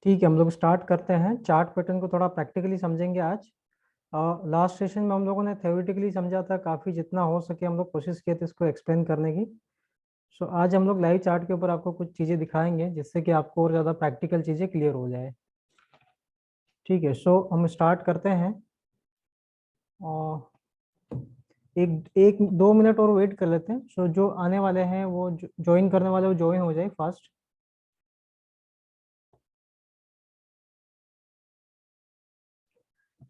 ठीक है, हम लोग स्टार्ट करते हैं। चार्ट पैटर्न को थोड़ा प्रैक्टिकली समझेंगे आज। लास्ट सेशन में हम लोगों ने थ्योरेटिकली समझा था, काफ़ी जितना हो सके हम लोग कोशिश किए थे इसको एक्सप्लेन करने की। सो आज हम लोग लाइव चार्ट के ऊपर आपको कुछ चीज़ें दिखाएंगे जिससे कि आपको और ज़्यादा प्रैक्टिकल चीज़ें क्लियर हो जाए। ठीक है, सो हम स्टार्ट करते हैं। और एक एक 2 मिनट और वेट कर लेते हैं। सो जो आने वाले हैं वो ज्वाइन करने वाले वो ज्वाइन हो जाए फास्ट।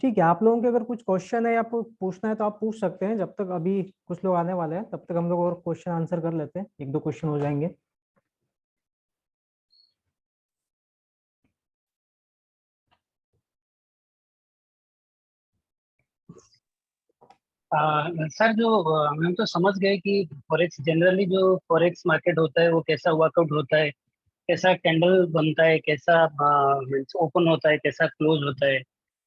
ठीक है, आप लोगों के अगर कुछ क्वेश्चन है या पूछना है तो आप पूछ सकते हैं। जब तक अभी कुछ लोग आने वाले हैं तब तक हम लोग और क्वेश्चन आंसर कर लेते हैं, एक दो क्वेश्चन हो जाएंगे। सर जो हम तो समझ गए कि फॉरेक्स जनरली जो फॉरेक्स मार्केट होता है वो कैसा वर्कआउट होता है, कैसा कैंडल बनता है, कैसा ओपन होता है, कैसा क्लोज होता है।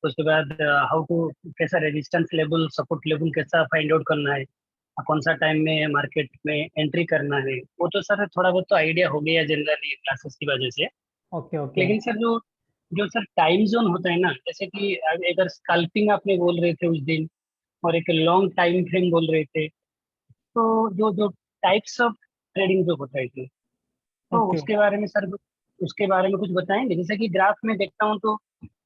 उसके बाद हाउ टू कैसा रेजिस्टेंस लेवल सपोर्ट लेवल कैसा फाइंड आउट करना है, कौन सा टाइम में मार्केट में एंट्री करना है, वो तो सर थोड़ा बहुत तो आइडिया हो गया जनरली क्लासेस की वजह से। Okay okay. लेकिन सर जो जो सर टाइम जोन होता है ना, जैसे कि अगर स्कल्पिंग आपने बोल रहे थे उस दिन और एक लॉन्ग टाइम फ्रेम बोल रहे थे, तो जो जो टाइप्स ऑफ ट्रेडिंग जो होता है इसमें, तो ओके उसके बारे में सर उसके बारे में कुछ बताएंगे। जैसे कि ग्राफ में देखता हूँ तो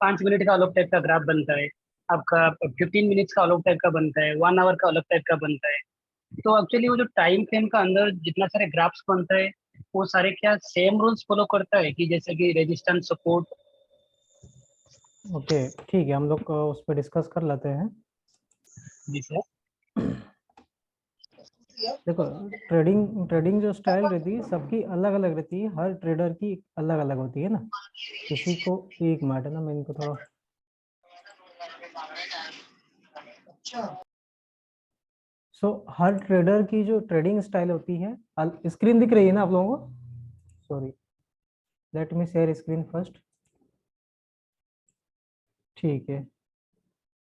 5 मिनट का अलग टाइप का ग्राफ बनता है, आपका 15 मिनट्स का अलग टाइप का बनता है, 1 आवर का अलग टाइप का बनता है। तो एक्चुअली वो जो टाइम फ्रेम का अंदर जितना सारे ग्राफ्स बनता है, वो सारे क्या सेम रूल्स फॉलो करता है कि जैसे कि रेजिस्टेंस सपोर्ट। ओके। ठीक है, हम लोग उस पर डिस्कस कर लेते हैं। जी सर। देखो, ट्रेडिंग ट्रेडिंग जो स्टाइल रहती है सबकी अलग अलग रहती है, हर ट्रेडर की अलग अलग होती है ना। किसी को एक मिनट है ना, मैं इनको थोड़ा हर ट्रेडर की जो ट्रेडिंग स्टाइल होती है, स्क्रीन दिख रही है ना आप लोगों को? Sorry, let me share screen first. ठीक है,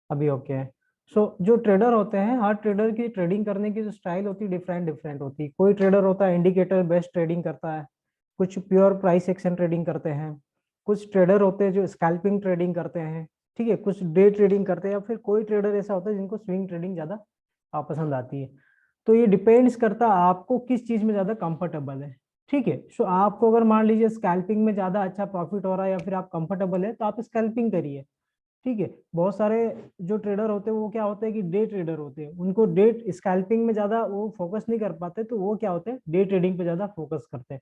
अभी ओके है। जो ट्रेडर होते हैं, हर ट्रेडर की ट्रेडिंग करने की जो स्टाइल होती है डिफरेंट डिफरेंट होती है। कोई ट्रेडर होता है इंडिकेटर बेस्ड ट्रेडिंग करता है, कुछ प्योर प्राइस एक्शन ट्रेडिंग करते हैं, कुछ ट्रेडर होते हैं जो स्कैल्पिंग ट्रेडिंग करते हैं, ठीक है, कुछ डे ट्रेडिंग करते हैं, या फिर कोई ट्रेडर ऐसा होता है जिनको स्विंग ट्रेडिंग ज्यादा पसंद आती है। तो ये डिपेंड्स करता है आपको किस चीज में ज्यादा कंफर्टेबल है। ठीक है, सो आपको अगर मान लीजिए स्कैल्पिंग में ज्यादा अच्छा प्रॉफिट हो रहा है या फिर आप कंफर्टेबल है तो आप स्कैल्पिंग करिए। ठीक है, बहुत सारे जो ट्रेडर होते हैं वो क्या होते हैं कि डे ट्रेडर होते हैं, उनको डे स्कैल्पिंग में ज्यादा वो फोकस नहीं कर पाते, तो वो क्या होते हैं डे ट्रेडिंग पे ज्यादा फोकस करते हैं।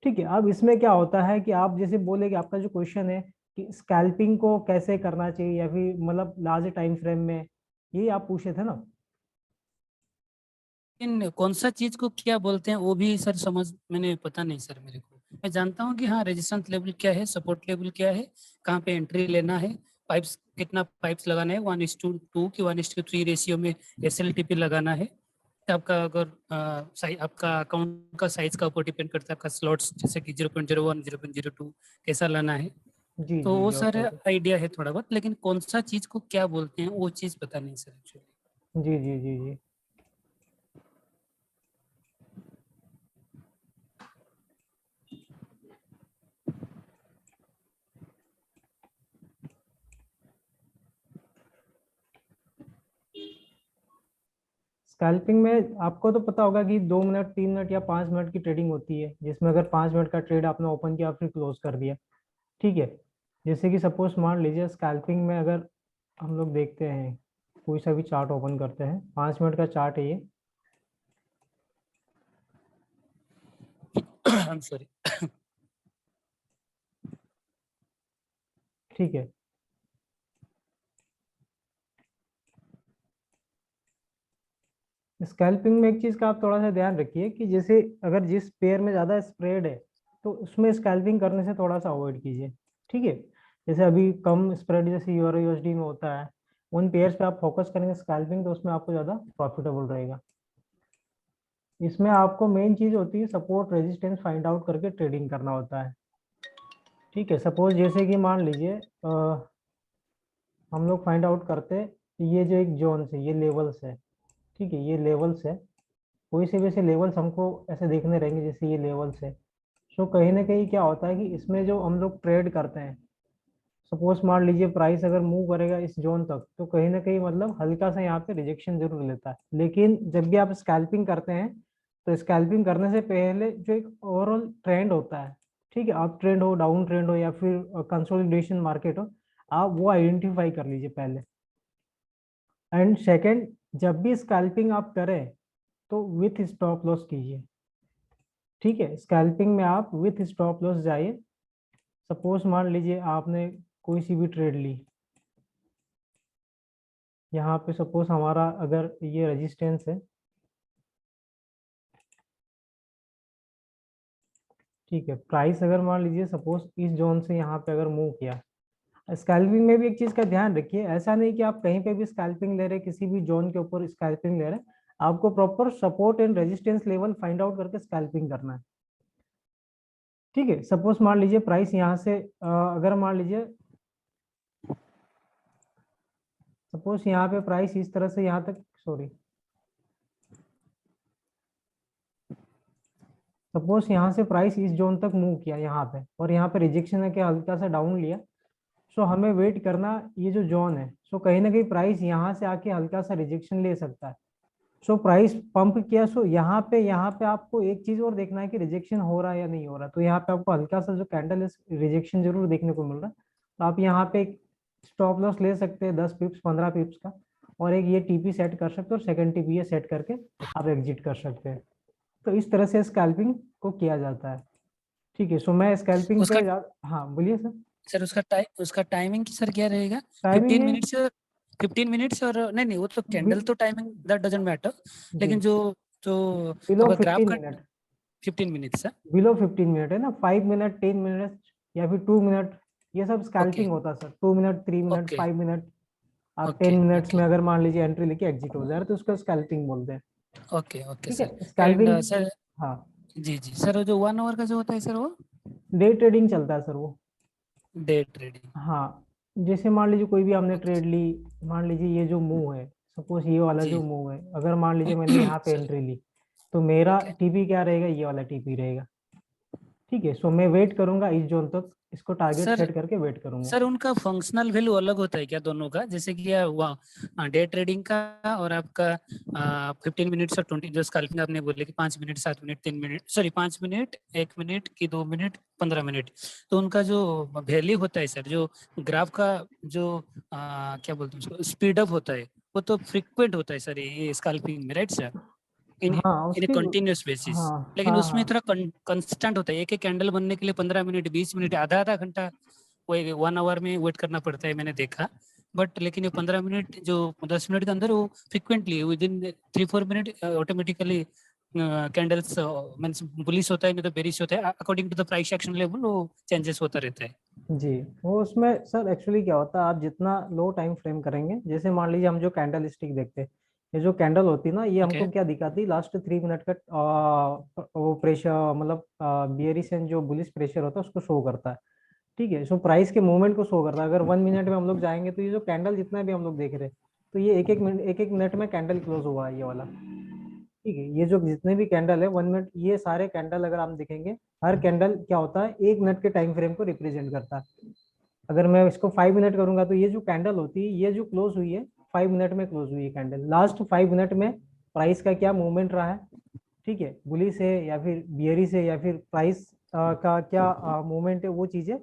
ठीक है, अब इसमें क्या होता है कि आप जैसे बोले कि आपका जो क्वेश्चन है कि स्कैल्पिंग को कैसे करना चाहिए या फिर मतलब लार्ज टाइम फ्रेम में, ये आप पूछे थे ना। इन कौन सा चीज को क्या बोलते हैं वो भी सर समझ मैंने पता नहीं सर मेरे को। मैं जानता हूँ कि हाँ रेजिस्टेंस लेवल क्या है, सपोर्ट लेवल क्या है, कहाँ पे एंट्री लेना है, पाइप्स कितना पाइप्स लगाना है, 1:2 की 1:3 रेशियो में SLTP लगाना है। तो आपका अगर आपका अकाउंट का साइज का ऊपर डिपेंड करता है, आपका स्लॉट्स जैसे कि 0.01 0.02 कैसा लाना है। जी तो जी वो जी, सर ओके ओके। आइडिया है थोड़ा बहुत, लेकिन कौन सा चीज को क्या बोलते हैं वो चीज पता नहीं सर एक्चुअली। जी जी जी जी। स्कैल्पिंग में आपको तो पता होगा कि 2 मिनट 3 मिनट या 5 मिनट की ट्रेडिंग होती है, जिसमें अगर 5 मिनट का ट्रेड आपने ओपन किया फिर क्लोज कर दिया। ठीक है, जैसे कि सपोज मान लीजिए स्कैल्पिंग में अगर हम लोग देखते हैं, कोई सा भी चार्ट ओपन करते हैं, 5 मिनट का चार्ट है ये। I am sorry. ठीक है, स्कैल्पिंग में एक चीज का आप थोड़ा सा ध्यान रखिए कि जैसे अगर जिस पेयर में ज्यादा स्प्रेड है तो उसमें स्कैल्पिंग करने से थोड़ा सा अवॉइड कीजिए। ठीक है, जैसे अभी कम स्प्रेड जैसे यूरो यूएसडी में होता है, उन पेयर्स पे आप फोकस करेंगे स्कैल्पिंग तो उसमें आपको ज्यादा प्रॉफिटेबल रहेगा। इसमें आपको मेन चीज होती है सपोर्ट रेजिस्टेंस फाइंड आउट करके ट्रेडिंग करना होता है। ठीक है, सपोज जैसे कि मान लीजिए हम लोग फाइंड आउट करते हैं, ये जो एक जोन है ये लेवल्स है। ठीक है, ये लेवल्स है, कोई से भी ऐसे लेवल्स हमको ऐसे देखने रहेंगे जैसे ये लेवल्स है। सो कहीं ना कहीं क्या होता है कि इसमें जो हम लोग ट्रेड करते हैं, सपोज मान लीजिए प्राइस अगर मूव करेगा इस जोन तक, तो कहीं ना कहीं मतलब हल्का सा यहाँ पे रिजेक्शन जरूर लेता है। लेकिन जब भी आप स्कैल्पिंग करते हैं, तो स्कैल्पिंग करने से पहले जो एक ओवरऑल ट्रेंड होता है, ठीक है, अप ट्रेंड हो, डाउन ट्रेंड हो, या फिर कंसोलिडेशन मार्केट हो, आप वो आइडेंटिफाई कर लीजिए पहले। एंड सेकंड, जब भी स्कैल्पिंग आप करें तो विथ स्टॉप लॉस कीजिए। ठीक है, स्कैल्पिंग में आप विथ स्टॉप लॉस जाइए। सपोज मान लीजिए आपने कोई सी भी ट्रेड ली, यहाँ पे सपोज हमारा अगर ये रेजिस्टेंस है, ठीक है, प्राइस अगर मान लीजिए सपोज इस जोन से यहाँ पे अगर मूव किया, स्कैल्पिंग में भी एक चीज का ध्यान रखिए, ऐसा नहीं कि आप कहीं पे भी स्कैल्पिंग ले रहे, किसी भी जोन के ऊपर स्कैल्पिंग ले रहे, आपको proper support and resistance level find out करके स्कैल्पिंग करना है। ठीक है, सपोज मान लीजिए प्राइस यहाँ से अगर मान लीजिए सपोज यहाँ पे प्राइस इस तरह से यहाँ तक, सॉरी, सपोज यहाँ से प्राइस इस जोन तक मूव किया यहाँ पे, और यहाँ पे रिजेक्शन है कि हल्का सा डाउन लिया, सो हमें वेट करना, ये जो जोन है, सो कहीं ना कहीं प्राइस यहाँ से आके हल्का सा रिजेक्शन ले सकता है। सो प्राइस पंप किया, सो यहाँ पे आपको एक चीज और देखना है कि रिजेक्शन हो रहा है या नहीं हो रहा। तो यहाँ पे आपको हल्का सा जो कैंडल है रिजेक्शन जरूर देखने को मिल रहा है, तो आप यहाँ पे एक स्टॉप लॉस ले सकते हैं 10 पिप्स 15 पिप्स का, और एक ये टीपी सेट कर सकते हो, और सेकंड टीपी ये सेट करके आप एग्जिट कर सकते हैं। तो इस तरह से स्कैल्पिंग को किया जाता है। ठीक है, सो मैं स्कैल्पिंग उसका पे हाँ बोलिए सर। सर उसका टाइमिंग सर क्या रहेगा? टाइमिंग 15 है मिनट्स, 15 मिनट्स, और नहीं नहीं वो तो कैंडल तो टाइमिंग दैट डजंट मैटर, जी, लेकिन जो जो बिलो आपका ग्राफ 15 का मिनट, 15 मिनट्स है। बिलो 15 मिनट है ना, 5 मिनट 10 मिनट या फिर 2 मिनट, ये सब ओके स्कैल्पिंग होता है sir. 2 minute 3 minute okay 5 minute, आप ओके 10 मिनट्स ओके में अगर मान लीजिए एंट्री लेके एग्जिट हो जाए तो उसको स्कैल्पिंग बोलते हैं। ओके ओके ठीक सर। है, एंड स्कैल्पिंग। सर, हाँ, जी जी सर, वो जो 1 आवर का जो होता है सर, वो डे ट्रेडिंग चलता है सर वो। Day trading. हाँ, जैसे मान लीजिए कोई भी हमने ओके ट्रेड ली, मान लीजिए ये जो मूव है, सपोज ये वाला जी जो मूव है, अगर मान लीजिए मैंने यहाँ पे सर। एंट्री ली, तो मेरा ओके टीपी क्या रहेगा, ये वाला टीपी रहेगा। ठीक है, सो मैं वेट करूंगा इस जोन तक, इसको टारगेट सर। सेट करके वेट करूंगा। सर उनका फंक्शनल वैल्यू अलग होता है क्या दोनों का? जैसे कि डे ट्रेडिंग का और आपका 15 मिनट्स और 20, जो स्कैल्पिंग आपने बोले कि 5 minute 7 minute 3 minute, sorry 5 minute 1 minute की 2 मिनट 15 मिनट, तो उनका जो वैल्यू होता है सर, जो ग्राफ का जो क्या बोलते हैं उसको, स्पीड अप होता है, वो तो फ्रिक्वेंट होता है सर ये स्कैल्पिंग में, राइट सर? इन हाँ इन उसकी, कंटिन्यूअस बेसिस। हाँ लेकिन हाँ उसमें हाँ, थोड़ा कंस्टेंट होता है, एक एक कैंडल बनने के लिए 15 मिनट 20 मिनट आधा आधा घंटा, वो 1 आवर में वेट करना पड़ता है, मैंने देखा। बट लेकिन ये 15 मिनट जो 10 मिनट के अंदर, वो frequently within 3-4 minute automatically candles means bullish होता है, नहीं तो बेरिश होता है, according to the price action level वो चेंजेस होता रहता है। जी। वो उसमें सर एक्चुअली क्या होता है, आप जितना लो टाइम फ्रेम करेंगे, जैसे मान लीजिए हम जो कैंडल स्टिक देखते हैं, ये जो कैंडल होती है ना, ये ओके हमको क्या दिखाती है, लास्ट 3 मिनट का वो प्रेशर, मतलब बियरिश एंड जो बुलिश प्रेशर होता है उसको शो करता है। ठीक है, सो प्राइस के मूवमेंट को शो करता है। अगर 1 मिनट में हम लोग जाएंगे, तो ये जो कैंडल जितना भी हम लोग देख रहे हैं, तो ये एक एक मिनट में कैंडल क्लोज हुआ है ये वाला। ठीक है, ये जो जितने भी कैंडल है 1 मिनट, ये सारे कैंडल अगर हम देखेंगे, हर कैंडल क्या होता है, 1 मिनट के टाइम फ्रेम को रिप्रेजेंट करता है। अगर मैं इसको 5 मिनट करूंगा, तो ये जो कैंडल होती है, ये जो क्लोज हुई है 5 मिनट में, क्लोज हुई है कैंडल, लास्ट 5 मिनट में प्राइस का क्या मूवमेंट रहा है। ठीक है, बुलिश है या फिर बियरिश है, या फिर प्राइस का क्या मूवमेंट है, वो चीजें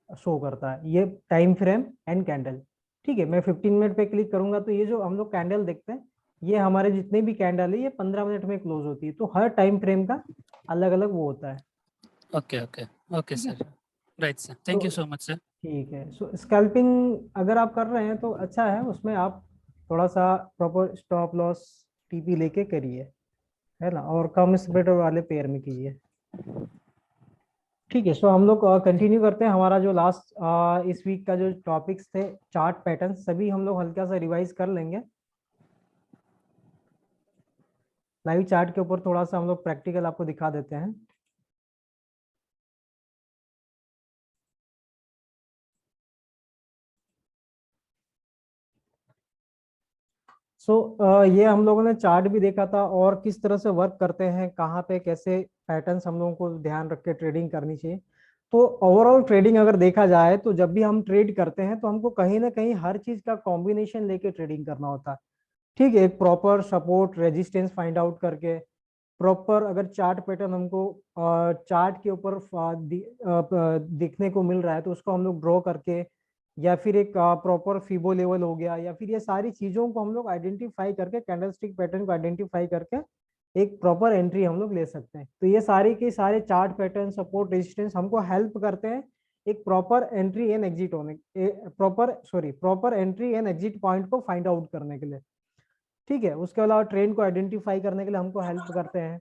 शो करता है ये टाइम फ्रेम एंड कैंडल। ठीक है, मैं 15 मिनट पे क्लिक करूंगा, तो ये जो हम लोग कैंडल देखते हैं, ये हमारे जितने भी कैंडल है, ये 15 मिनट में क्लोज होती है। तो हर टाइम फ्रेम का अलग अलग वो होता है। ओके ओके ओके ठीक है, सर, राइट सर, तो thank you so much sir. ठीक है, सो स्कैल्पिंग अगर आप कर रहे हैं तो अच्छा है, उसमें आप थोड़ा सा प्रॉपर स्टॉप लॉस टीपी लेके करिए, है ना, और कम स्प्रेड वाले पेयर में कीजिए। ठीक है, सो हम लोग कंटिन्यू करते हैं। हमारा जो लास्ट इस वीक का जो टॉपिक्स थे, चार्ट पैटर्न, सभी हम लोग हल्का सा रिवाइज कर लेंगे। लाइव चार्ट के ऊपर थोड़ा सा हम लोग प्रैक्टिकल आपको दिखा देते हैं। ये हम लोगों ने चार्ट भी देखा था और किस तरह से वर्क करते हैं, कहाँ पे कैसे पैटर्न्स हम लोगों को ध्यान रख के ट्रेडिंग करनी चाहिए। तो ओवरऑल ट्रेडिंग अगर देखा जाए तो जब भी हम ट्रेड करते हैं तो हमको कहीं ना कहीं हर चीज का कॉम्बिनेशन लेके ट्रेडिंग करना होता है। ठीक है, एक proper support resistance find out करके, प्रॉपर अगर चार्ट पैटर्न हमको चार्ट के ऊपर दिखने को मिल रहा है तो उसको हम लोग ड्रॉ करके, या फिर एक प्रॉपर फिबो लेवल हो गया, या फिर ये सारी चीजों को हम लोग आइडेंटिफाई करके, कैंडलस्टिक पैटर्न को आइडेंटिफाई करके एक प्रॉपर एंट्री हम लोग ले सकते हैं। तो ये सारे के सारे चार्ट पैटर्न, सपोर्ट, रेजिस्टेंस हमको हेल्प करते हैं एक प्रॉपर एंट्री एंड एग्जिट होने, proper entry and exit point को फाइंड आउट करने के लिए। ठीक है, उसके अलावा ट्रेंड को आइडेंटिफाई करने के लिए हमको हेल्प करते हैं।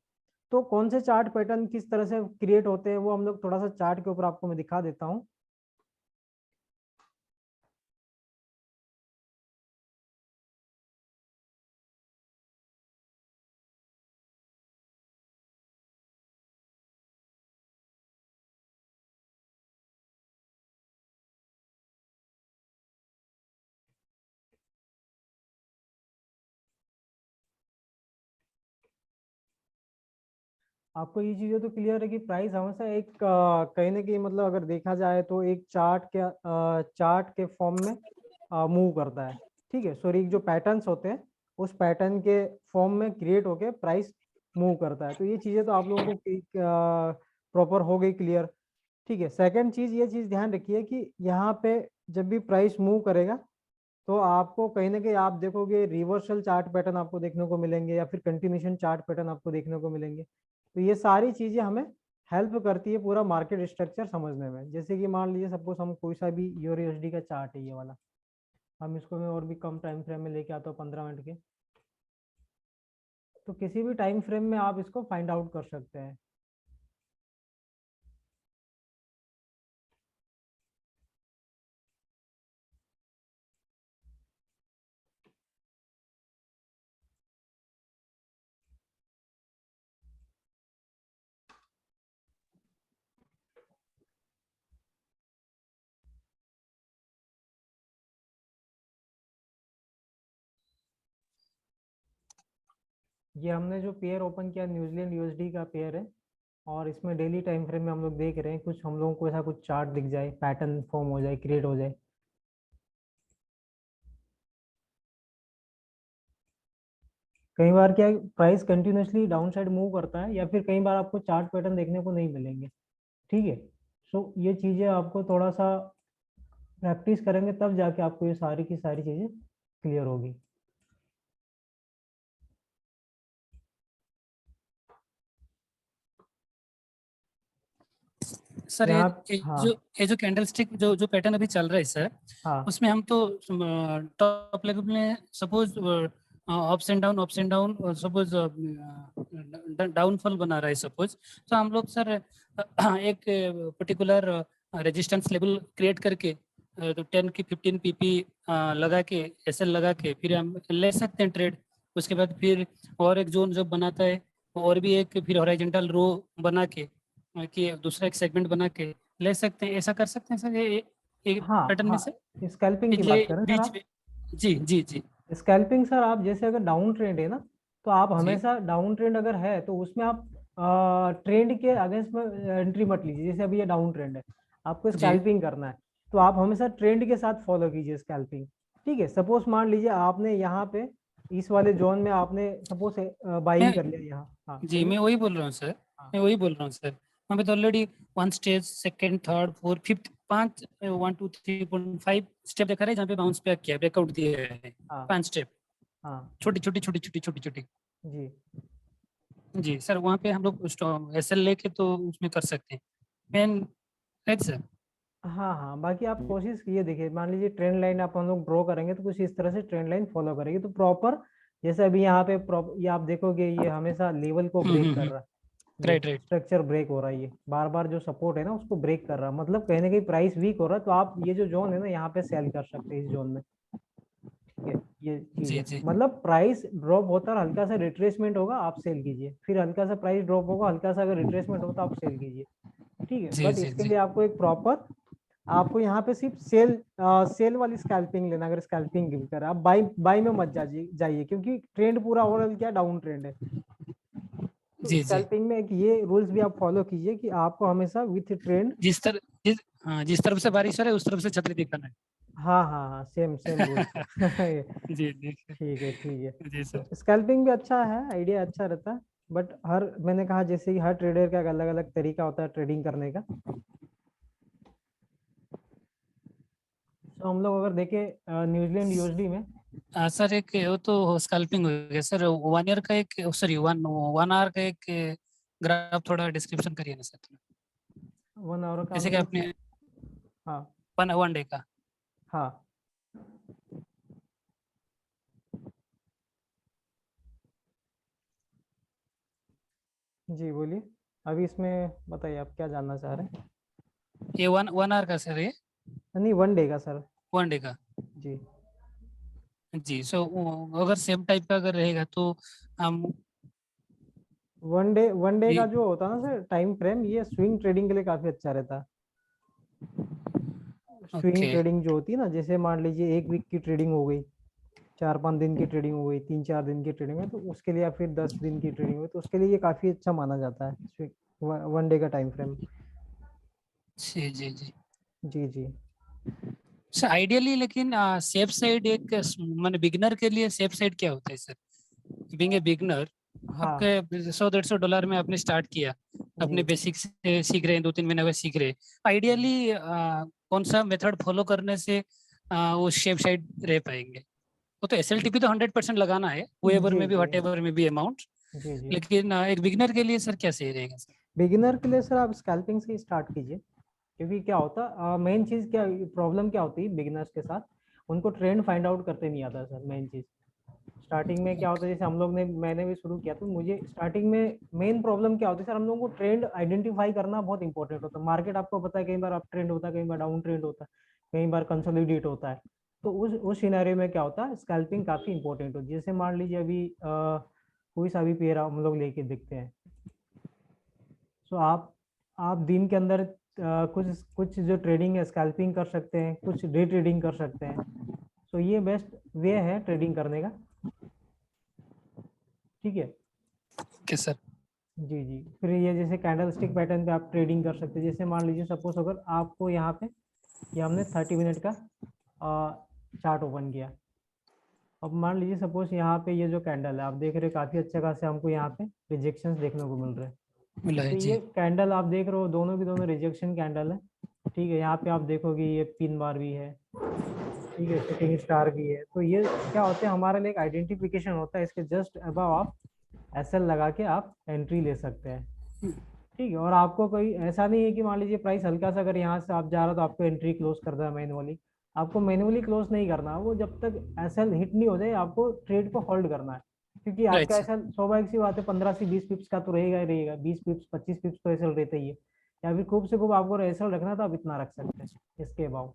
तो कौन से चार्ट पैटर्न किस तरह से क्रिएट होते हैं वो हम लोग थोड़ा सा चार्ट के ऊपर आपको मैं दिखा देता हूँ। आपको ये चीजें तो क्लियर है कि प्राइस हमेशा एक कहीं ना कहीं, मतलब अगर देखा जाए तो एक चार्ट के फॉर्म में मूव करता है। ठीक है, सॉरी, जो पैटर्न्स होते हैं उस पैटर्न के फॉर्म में क्रिएट होके प्राइस मूव करता है। तो ये चीजें तो आप लोगों को प्रॉपर हो गई क्लियर। ठीक है, सेकंड चीज, ये चीज ध्यान रखिए कि यहाँ पे जब भी प्राइस मूव करेगा तो आपको कहीं ना कहीं आप देखोगे रिवर्सल चार्ट पैटर्न आपको देखने को मिलेंगे, या फिर कंटिन्यूशन चार्ट पैटर्न आपको देखने को मिलेंगे। तो ये सारी चीजें हमें हेल्प करती है पूरा मार्केट स्ट्रक्चर समझने में। जैसे कि मान लीजिए सपोज हम कोई सा भी यूरो यूएसडी का चार्ट है, ये वाला, हम इसको मैं और भी कम टाइम फ्रेम में लेके आता हूँ, 15 मिनट के। तो किसी भी टाइम फ्रेम में आप इसको फाइंड आउट कर सकते हैं। ये हमने जो पेयर ओपन किया न्यूजीलैंड यूएसडी का पेयर है, और इसमें डेली टाइम फ्रेम में हम लोग देख रहे हैं कुछ हम लोगों को ऐसा कुछ चार्ट दिख जाए, पैटर्न फॉर्म हो जाए, क्रिएट हो जाए। कई बार क्या price continuously down side move करता है, या फिर कई बार आपको चार्ट पैटर्न देखने को नहीं मिलेंगे। ठीक है, सो ये चीजें आपको थोड़ा सा प्रैक्टिस करेंगे तब जाके आपको ये सारी की सारी चीजें क्लियर होगी। सर यहाँ हाँ ये जो कैंडलस्टिक जो जो पैटर्न अभी चल रहा है सर, हाँ उसमें हम तो टॉप लेवल में suppose ups and down, suppose downfall बना रहा है सपोज, तो हम लोग सर एक पर्टिकुलर रेजिस्टेंस लेवल क्रिएट करके तो 10 की 15 पीपी लगा के, एसएल लगा के फिर हम ले सकते हैं ट्रेड। उसके बाद फिर और एक जोन जब बनाता है, और भी एक फिर हॉरिजॉन्टल रो बना के कि दूसरा एक सेगमेंट बना के ले सकते हैं। ऐसा कर सकते हैं सर ये एक हाँ पैटर्न में हाँ, से स्कैल्पिंग कि की ये बात करें सर बीच आप। में। जी जी जी स्कैल्पिंग सर, आप जैसे अगर डाउन ट्रेंड है ना, तो आप जी हमेशा डाउन ट्रेंड अगर है तो उसमें आप ट्रेंड के अगेंस्ट में एंट्री मत लीजिए। जैसे अभी ये डाउन ट्रेंड है, आपको जी स्कैल्पिंग करना है, तो आप हमेशा ट्रेंड के साथ फॉलो कीजिए स्कैल्पिंग। ठीक है, सपोज मान लीजिए आपने यहाँ पे इस वाले जोन में आपने सपोज बाइंग मैं कर लिया यहाँ। हाँ जी बोलिए। मैं वही बोल रहा हूँ सर। हाँ मैं वही बोल रहा हूँ सर, वहाँ पे तो already one stage, second, third, fourth, fifth, 5, 1 2 3.5 step दिखा रहे हैं जहाँ पे बाउंस बैक किया, ब्रेकआउट दिए हैं हाँ 5 स्टेप, हाँ छोटी छोटी छोटी छोटी छोटी छोटी। जी जी सर, वहाँ पे हम लोग एसएल लेके तो उसमें कर सकते हैं मैन, राइट सर। हाँ हाँ, बाकी आप कोशिश कीजिए। देखिए मान लीजिए ट्रेंड लाइन आप हम लोग ड्रॉ करेंगे तो कुछ इस तरह से ट्रेंड लाइन फॉलो करेंगे तो प्रॉपर, जैसे अभी यहाँ पे ये आप देखोगे ये हमेशा लेवल को ब्रेक कर रहा है। ये राइट राइट। स्ट्रक्चर ब्रेक हो रहा है, ये बार बार जो सपोर्ट है ना उसको ब्रेक कर रहा है, मतलब कहीं ना कहीं प्राइस वीक हो रहा है। तो आप ये जो जोन है ना यहाँ पे सेल कर सकते हैं इस जोन में। ठीक है, ये चीज जी है, जी मतलब प्राइस ड्रॉप होता है, हल्का सा रिट्रेसमेंट होगा आप सेल कीजिए, फिर हल्का सा प्राइस ड्रॉप होगा, हल्का सा अगर रिट्रेसमेंट होता है आप सेल कीजिए। ठीक है, जी बट जी इसके जी लिए आपको एक प्रॉपर आपको यहाँ पे सिर्फ सेल वाली स्कैल्पिंग लेना, अगर स्कैल्पिंग भी कर आप बाई में मत जाइए क्योंकि ट्रेंड पूरा ओवरऑल क्या डाउन ट्रेंड है। तो जी जी। स्कैल्पिंग में एक ये रूल्स भी आप फॉलो कीजिए कि आपको हमेशा विथ ट्रेंड, जिस तरफ से बारिश हो रहा है उस तरफ से छतरी दिखाना है। हाँ हाँ हाँ, सेम रूल्स जी जी ठीक है ठीक है। जी सर। तो स्कैल्पिंग भी अच्छा है, आइडिया अच्छा रहता है, बट मैंने कहा जैसे कि हर ट्रेडर का अलग अलग तरीका होता है ट्रेडिंग करने का। तो हम लोग अगर देखें न्यूजीलैंड यूएसडी में, सर एक वो तो स्कैल्पिंग हो गया सर। 1 ईयर का एक, सॉरी 1 आवर का एक ग्राफ थोड़ा डिस्क्रिप्शन करिए ना सर। 1 आवर का जैसे कि मतलब, आपने हाँ वन डे का। हाँ जी बोलिए, अभी इसमें बताइए आप क्या जानना चाह रहे हैं। ये वन आवर का सर, ये नहीं 1 डे का सर। 1 डे का। जी जी सो अगर सेम टाइप का अगर रहेगा तो हम 1 डे ये का जो होता है ना सर टाइम फ्रेम, ये स्विंग ट्रेडिंग के लिए काफी अच्छा रहता है। Swing okay. ट्रेडिंग जो होती है ना, जैसे मान लीजिए 1 वीक की ट्रेडिंग हो गई, 4-5 दिन की ट्रेडिंग हो गई, 3-4 दिन की ट्रेडिंग है, तो उसके लिए, या फिर 10 दिन की ट्रेडिंग हो, तो उसके लिए ये काफी अच्छा माना जाता है 1 डे का टाइम फ्रेम। जी जी जी जी जी सर आइडियली, लेकिन सेफ साइड एक माने बिगनर के लिए सेफ साइड क्या होता है सर? बीइंग ए बिगनर, हाँ आपके $100-150 में आपने स्टार्ट किया, अपने जी बेसिक से सीख रहे हैं, 2-3 महीने में सीख रहे हैं, आइडियली कौन सा मेथड फॉलो करने से वो सेफ साइड रह पाएंगे? वो तो SLTP तो 100% लगाना है, व्हेएवर जी में भी, जी व्हाटएवर में भी अमाउंट। जी जी लेकिन एक बिगनर के लिए सर क्या सही रहेगा सर? बिगिनर के लिए सर आप स्कैल्पिंग से ही स्टार्ट कीजिए, क्योंकि क्या होता, मेन चीज क्या, प्रॉब्लम क्या होती है बिगिनर्स के साथ, उनको ट्रेंड फाइंड आउट करते नहीं आता सर। मेन चीज स्टार्टिंग में क्या होता है, जैसे हम लोग ने, मैंने भी शुरू किया, तो मुझे स्टार्टिंग में मेन प्रॉब्लम क्या होती है सर, हम लोगों को ट्रेंड आइडेंटिफाई करना बहुत इंपॉर्टेंट होता है। मार्केट आपको पता है कई बार अप ट्रेंड होता है, कई बार डाउन ट्रेंड होता है, कई बार कंसोलिडेट होता है। तो उस सिनेरियो में क्या होता है, स्कैल्पिंग काफी इंपॉर्टेंट होती है। जैसे मान लीजिए अभी कोई सा भी पेयर हम लोग लेके देखते हैं, सो आप दिन के अंदर कुछ कुछ जो ट्रेडिंग है स्कैल्पिंग कर सकते हैं, कुछ डे ट्रेडिंग कर सकते हैं। सो ये बेस्ट वे है ट्रेडिंग करने का। ठीक है ओके सर। जी जी। फिर ये जैसे कैंडल स्टिक पैटर्न पे आप ट्रेडिंग कर सकते हैं। जैसे मान लीजिए सपोज अगर आपको यहाँ पे, ये हमने 30 मिनट का चार्ट ओपन किया, अब मान लीजिए सपोज यहाँ पे ये जो कैंडल है आप देख रहे हो, काफी अच्छे खासे हमको यहाँ पे रिजेक्शंस देखने को मिल रहे हैं। मिला तो है ये जी। कैंडल आप देख रहे हो, दोनों की दोनों रिजेक्शन कैंडल है। ठीक है, यहाँ पे आप देखोगे ये पिन बार भी है, ठीक है, शूटिंग स्टार भी है। तो ये क्या होता है, हमारे लिए एक आइडेंटिफिकेशन होता है, इसके जस्ट अबव आप एसएल लगा के आप एंट्री ले सकते हैं। ठीक है, और आपको कोई ऐसा नहीं है कि मान लीजिए प्राइस हल्का सा अगर यहाँ से आप जा रहा हो तो आपको एंट्री क्लोज कर देना मैनुअली। आपको मैनुअली क्लोज नहीं करना, वो जब तक एसएल हिट नहीं हो जाए आपको ट्रेड को होल्ड करना है। क्योंकि राइट आपका सर। एसएल स्वाभाविक सी बात है 15 से 20 पिप्स का तो रहेगा ही रहेगा, 20 पिप्स 25 पिप्स तो एसएल रहता ही है। या फिर खूब से खूब आपको एसएल रखना तो आप इतना रख सकते हैं इसके अबाउ।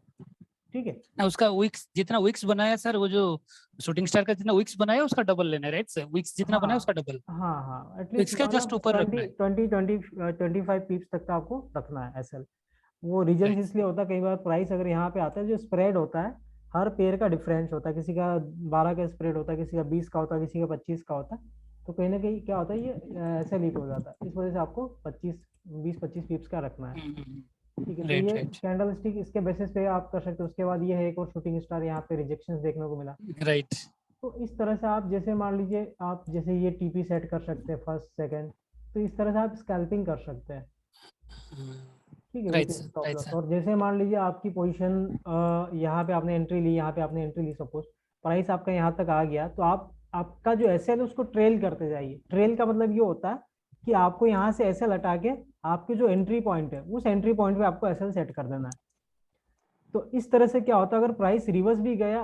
ठीक है ना उसका विक्स, जितना विक्स बनाया सर, वो जो शूटिंग स्टार का जितना विक्स बनाया उसका डबल लेना है, राइट सर? विक्स जितना बनाया उसका हाँ डबल, हाँ हाँ, एटलीस्ट विक्स का जस्ट मतलब ऊपर रखना 20 है। 20 25 पिप्स तक का आपको रखना है एसएल। वो रीजन राइट। इसलिए होता है, कई बार प्राइस अगर यहाँ पे आता है, जो स्प्रेड होता है हर पेयर का डिफरेंस होता है, किसी का 12 का स्प्रेड होता है, किसी का 20 का होता है, किसी का 25 का होता है। तो कहीं ना कहीं क्या होता है, ये ऐसे लीक हो जाता है, इस वजह से आपको 20-25 पिप्स का रखना है। ठीक है, तो राइट ये राइट कैंडल स्टिक इसके बेसिस पे आप कर सकते हो। उसके बाद ये है एक और शूटिंग स्टार, यहाँ पे रिजेक्शन देखने को मिला। राइट। तो इस तरह से आप, जैसे मान लीजिए आप जैसे ये टीपी सेट कर सकते हैं फर्स्ट सेकंड, तो इस तरह से आप स्कैल्पिंग कर सकते हैं। ठीक है, right with sir, stop right loss. Sir. और जैसे मान लीजिए आपकी पोजीशन यहाँ पे आपने एंट्री ली, यहाँ पे आपने एंट्री ली, सपोज प्राइस आपका यहाँ तक आ गया, तो आप आपका जो एसएल है उसको ट्रेल करते जाइए। ट्रेल का मतलब ये होता है कि आपको यहाँ से एसएल हटा के आपके जो एंट्री पॉइंट है उस एंट्री पॉइंट पे आपको एसएल सेट कर देना है। तो इस तरह से क्या होता है, अगर प्राइस रिवर्स भी गया,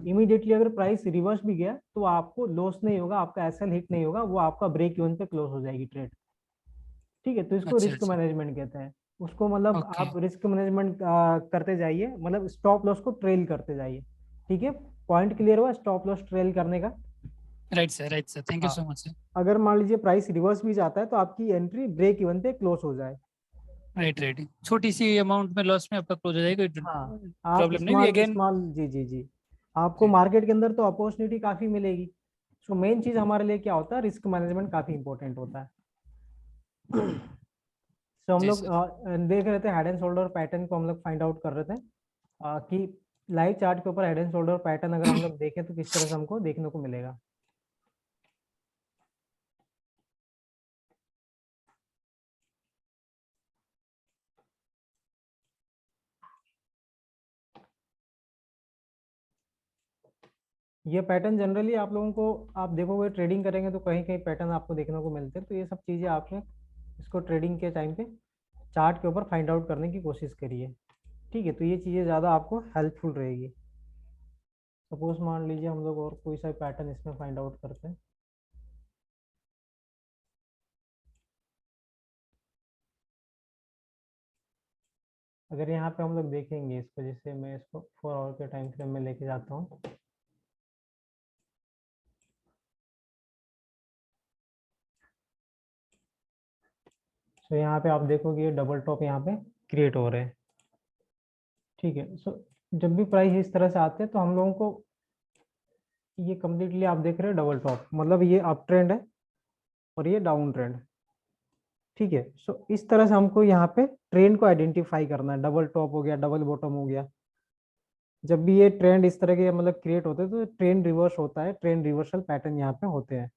इमीडिएटली अगर प्राइस रिवर्स भी गया तो आपको लॉस नहीं होगा, आपका एसएल हिट नहीं होगा, वो आपका ब्रेक इवन पे क्लोज हो जाएगी ट्रेड। ठीक है, तो इसको अच्छा रिस्क अच्छा। मैनेजमेंट कहते हैं। उसको मतलब ओके। आप रिस्क मैनेजमेंट करते जाइए, मतलब स्टॉप लॉस को ट्रेल करते जाइए। ठीक है, पॉइंट क्लियर हुआ स्टॉप लॉस ट्रेल करने का। Right sir, right sir, thank you हाँ, सो मच सर। अगर मान लीजिए प्राइस रिवर्स भी जाता है तो आपकी एंट्री ब्रेक इवन पे क्लोज हो जाए। राइट, छोटी सी अमाउंट में लॉस में आपका क्लोज हो जाएगा, हाँ, आप प्रॉब्लम नहीं अगेन। स्मॉल जी जी जी, आपको मार्केट के अंदर तो अपॉर्चुनिटी काफी मिलेगी। सो मेन चीज हमारे लिए क्या होता है, रिस्क मैनेजमेंट काफी इंपॉर्टेंट होता है। सो हम जी लोग सर। देख रहे थे हेड एंड शोल्डर पैटर्न को हम लोग फाइंड आउट कर रहे थे कि लाइव चार्ट के ऊपर हेड एंड शोल्डर पैटर्न अगर हम लोग देखें तो किस तरह से हमको देखने को मिलेगा। ये पैटर्न जनरली आप लोगों को, आप देखोगे ट्रेडिंग करेंगे तो कहीं कहीं पैटर्न आपको देखने को मिलते हैं। तो ये सब चीजें आपने इसको ट्रेडिंग के टाइम पे चार्ट के ऊपर फाइंड आउट करने की कोशिश करिए। ठीक है, तो ये चीजें ज्यादा आपको हेल्पफुल रहेगी। सपोज मान लीजिए हम लोग और कोई सा पैटर्न इसमें फाइंड आउट करते हैं। अगर यहाँ पे हम लोग देखेंगे इसको, जैसे मैं इसको 4 आवर के टाइम फ्रेम में लेके जाता हूँ। तो यहाँ पे आप देखोगे ये डबल टॉप यहाँ पे क्रिएट हो रहे हैं। ठीक है, सो जब भी प्राइस इस तरह से आते हैं तो हम लोगों को ये कम्प्लीटली आप देख रहे हैं डबल टॉप, मतलब ये अप ट्रेंड है और ये डाउन ट्रेंड। ठीक है, सो इस तरह से हमको यहाँ पे ट्रेंड को आइडेंटिफाई करना है। डबल टॉप हो गया, डबल बॉटम हो गया। जब भी ये ट्रेंड इस तरह के मतलब क्रिएट होते हैं तो ट्रेंड रिवर्स होता है, ट्रेंड रिवर्सल पैटर्न यहाँ पे होते हैं।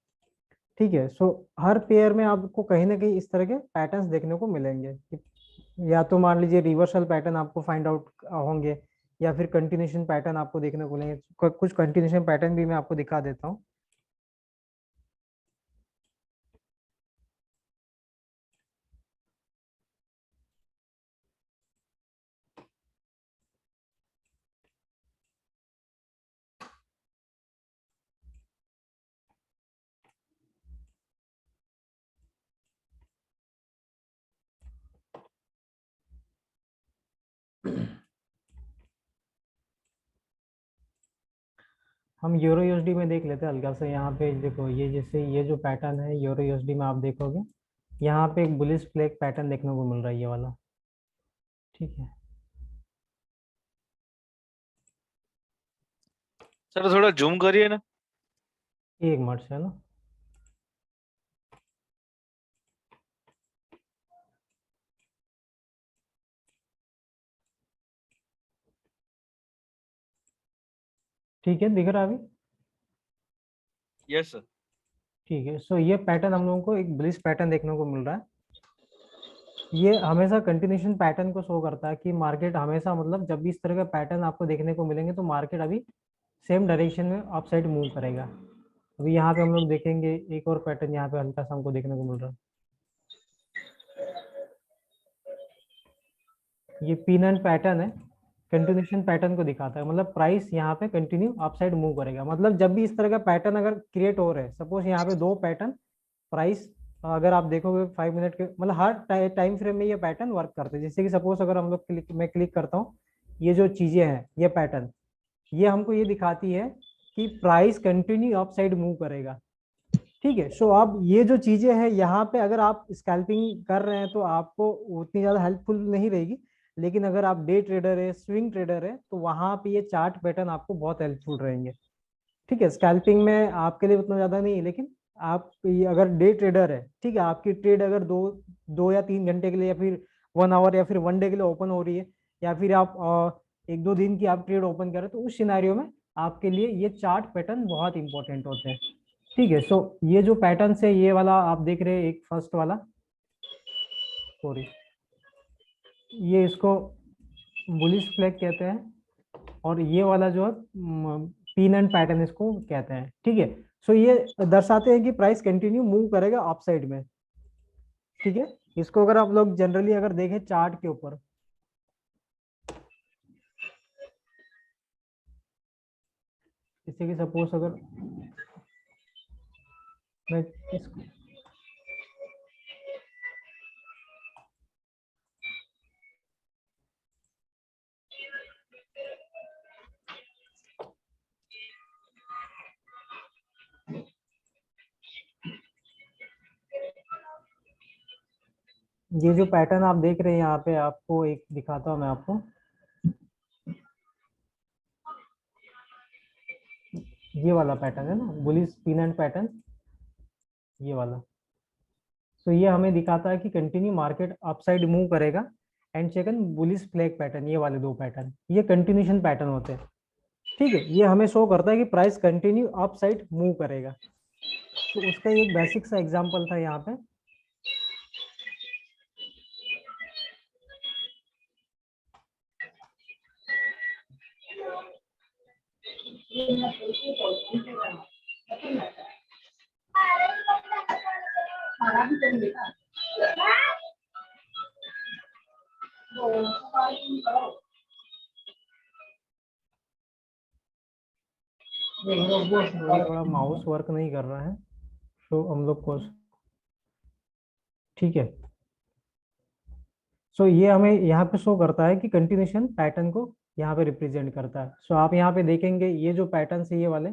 ठीक है, सो हर पेयर में आपको कहीं ना कहीं इस तरह के पैटर्न्स देखने को मिलेंगे कि या तो मान लीजिए रिवर्सल पैटर्न आपको फाइंड आउट होंगे या फिर कंटिन्यूशन पैटर्न आपको देखने को मिलेंगे। कुछ कंटिन्यूशन पैटर्न भी मैं आपको दिखा देता हूँ। हम यूरो यूएसडी में देख लेते हैं हल्का सा। यहाँ पे देखो, ये जैसे ये जो पैटर्न है यूरो यूएसडी में आप देखोगे यहाँ पे एक बुलिश फ्लैग पैटर्न देखने को मिल रहा है, ये वाला। ठीक है, सर थोड़ा जूम करिए ना। एक मिनट से ना। ठीक है, दिख रहा है अभी? Yes sir. ठीक है, सो ये पैटर्न हम लोगों को एक बुलिश पैटर्न देखने को मिल रहा है। ये हमेशा कंटिन्यूशन पैटर्न को शो करता है कि मार्केट हमेशा, मतलब जब भी इस तरह का पैटर्न आपको देखने को मिलेंगे तो मार्केट अभी सेम डायरेक्शन में अप साइड मूव करेगा। अभी यहाँ पे हम लोग देखेंगे एक और पैटर्न यहाँ पे हल्का सा हमको देखने को मिल रहा है। ये पिन एंड पैटर्न है, कंटिन्यूशन पैटर्न को दिखाता है। मतलब प्राइस यहाँ पे कंटिन्यू अप साइड मूव करेगा। मतलब जब भी इस तरह का पैटर्न अगर क्रिएट हो रहे हैं, सपोज यहाँ पे दो पैटर्न प्राइस, अगर आप देखोगे 5 मिनट के, मतलब हर टाइम फ्रेम में ये पैटर्न वर्क करते हैं। जैसे कि सपोज अगर हम लोग मैं क्लिक करता हूँ, ये जो चीजें हैं ये पैटर्न, ये हमको ये दिखाती है कि price continue up side move करेगा। ठीक है, सो अब ये जो चीजें हैं यहाँ पे अगर आप स्कैल्पिंग कर रहे हैं तो आपको उतनी ज्यादा हेल्पफुल नहीं रहेगी। लेकिन अगर आप डे ट्रेडर है, स्विंग ट्रेडर है, तो वहां पे ये चार्ट पैटर्न आपको बहुत हेल्पफुल रहेंगे। ठीक है, स्कैल्पिंग में आपके लिए उतना ज्यादा नहीं है, लेकिन आप अगर डे ट्रेडर है, ठीक है, आपकी ट्रेड अगर दो दो या 3 घंटे के लिए या फिर 1 आवर या फिर 1 डे के लिए ओपन हो रही है, या फिर आप 1-2 दिन की आप ट्रेड ओपन कर रहे हैं, तो उस सिनेरियो में आपके लिए ये चार्ट पैटर्न बहुत इंपॉर्टेंट होते हैं। ठीक है, सो ये जो पैटर्न है, ये वाला आप देख रहे हैं, एक फर्स्ट वाला, सॉरी, ये इसको बुलिश फ्लैग कहते हैं। और ये वाला जो है पिन एंड पैटर्न इसको कहते हैं। ठीक है, सो ये दर्शाते हैं कि प्राइस कंटिन्यू मूव करेगा अप साइड में। ठीक है, इसको अगर आप लोग जनरली अगर देखें चार्ट के ऊपर, जैसे कि सपोज अगर मैं इसको, ये जो पैटर्न आप देख रहे हैं यहाँ पे, आपको एक दिखाता हूँ मैं आपको। ये वाला पैटर्न है ना, बुलिश पीनट पैटर्न, ये वाला। तो ये हमें दिखाता है कि कंटिन्यू मार्केट अपसाइड मूव करेगा। And second bullish flag pattern, ये वाले दो पैटर्न, ये कंटिन्यूशन पैटर्न होते हैं। ठीक है, ये हमें शो करता है कि प्राइस कंटिन्यू अपसाइड मूव करेगा। तो उसका एक बेसिक सा एग्जांपल था यहाँ पे। थोड़ा माउस वर्क नहीं कर रहा है, तो हम लोग को, ठीक है। सो ये हमें यहाँ पे शो करता है कि कंटिन्यूशन पैटर्न को यहाँ पे रिप्रेजेंट करता है। सो आप यहाँ पे देखेंगे ये जो पैटर्न है ये वाले,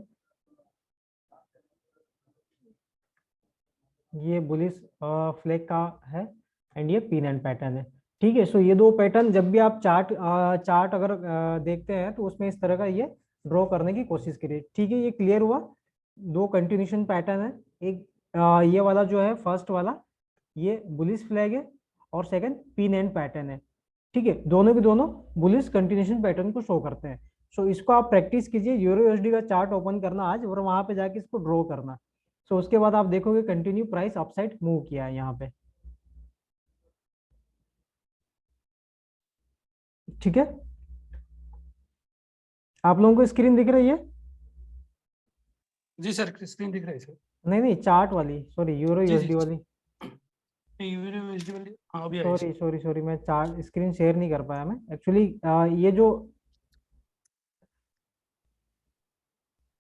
ये बुलिश फ्लैग का है एंड ये पिन एंड पैटर्न है। ठीक है, सो ये दो पैटर्न जब भी आप चार्ट अगर देखते हैं तो उसमें इस तरह का ये ड्रॉ करने की कोशिश करिए। ठीक है, ये क्लियर हुआ। दो कंटिन्यूशन पैटर्न है, एक ये वाला जो है फर्स्ट वाला ये बुलिश फ्लैग है, और सेकंड पिन एंड पैटर्न है। ठीक है, दोनों के दोनों बुलिश कंटिन्यूशन पैटर्न को शो करते हैं। सो इसको आप प्रैक्टिस कीजिए, यूरो यूएसडी का चार्ट ओपन करना आज और वहां पे जाके इसको ड्रॉ करना। सो उसके बाद आप देखोगे कंटिन्यू प्राइस अपसाइड मूव किया है यहाँ पे। ठीक है, आप लोगों को स्क्रीन दिख रही है? जी सर, स्क्रीन दिख रही है सर। नहीं नहीं, चार्ट वाली, सॉरी यूरो यूएसडी वाली। हाँ, अभी आई सॉरी सॉरी सॉरी, मैं चार्ट स्क्रीन शेयर नहीं कर पाया मैं एक्चुअली। ये जो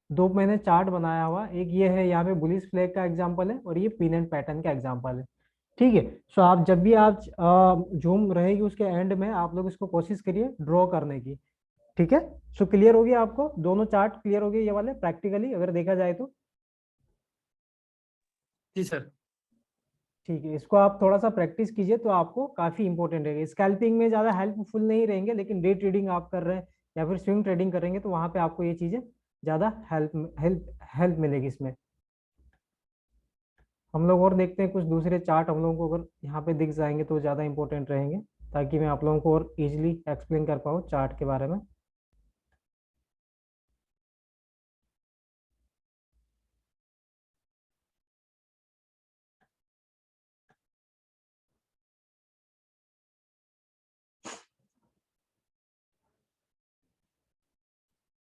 दो मैंने चार्ट बनाया हुआ, एक ये है यहाँ पे बुलिश फ्लैग का एग्जांपल है, और ये पिन एंड पैटर्न का एग्जांपल है। ठीक है, सो आप जब भी आप जूम रहेगी उसके एंड में, आप लोग इसको कोशिश करिए ड्रॉ करने की। ठीक है, सो क्लियर हो गया आपको, दोनों चार्ट क्लियर हो गए ये वाले प्रैक्टिकली अगर देखा जाए तो? जी सर। ठीक है, इसको आप थोड़ा सा प्रैक्टिस कीजिए तो आपको काफी इंपॉर्टेंट रहेगा। स्कैल्पिंग में ज्यादा हेल्पफुल नहीं रहेंगे, लेकिन डे ट्रेडिंग आप कर रहे हैं या फिर स्विंग ट्रेडिंग करेंगे तो वहां पे आपको ये चीजें ज्यादा हेल्प हेल्प हेल्प मिलेगी इसमें। हम लोग और देखते हैं कुछ दूसरे चार्ट, हम लोगों को अगर यहाँ पे दिख जाएंगे तो ज्यादा इंपॉर्टेंट रहेंगे, ताकि मैं आप लोगों को और इजिली एक्सप्लेन कर पाऊँ चार्ट के बारे में।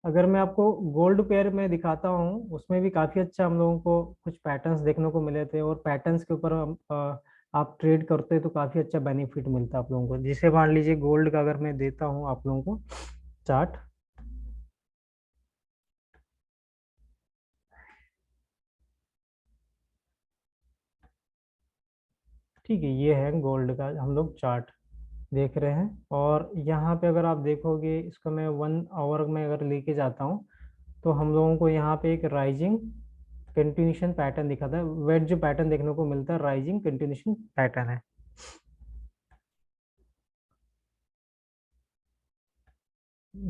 अगर मैं आपको गोल्ड पेयर में दिखाता हूँ, उसमें भी काफी अच्छा हम लोगों को कुछ पैटर्न्स देखने को मिले थे, और पैटर्न्स के ऊपर आप ट्रेड करते हैं तो काफी अच्छा बेनिफिट मिलता है आप लोगों को। जिसे मान लीजिए गोल्ड का अगर मैं देता हूँ आप लोगों को चार्ट, ठीक है, ये है गोल्ड का हम लोग चार्ट देख रहे हैं। और यहाँ पे अगर आप देखोगे, इसको मैं 1 आवर में अगर लेके जाता हूँ तो हम लोगों को यहाँ पे एक राइजिंग कंटिन्यूशन पैटर्न दिखाता है, वेट जो पैटर्न देखने को मिलता है राइजिंग कंटिन्यूशन पैटर्न है।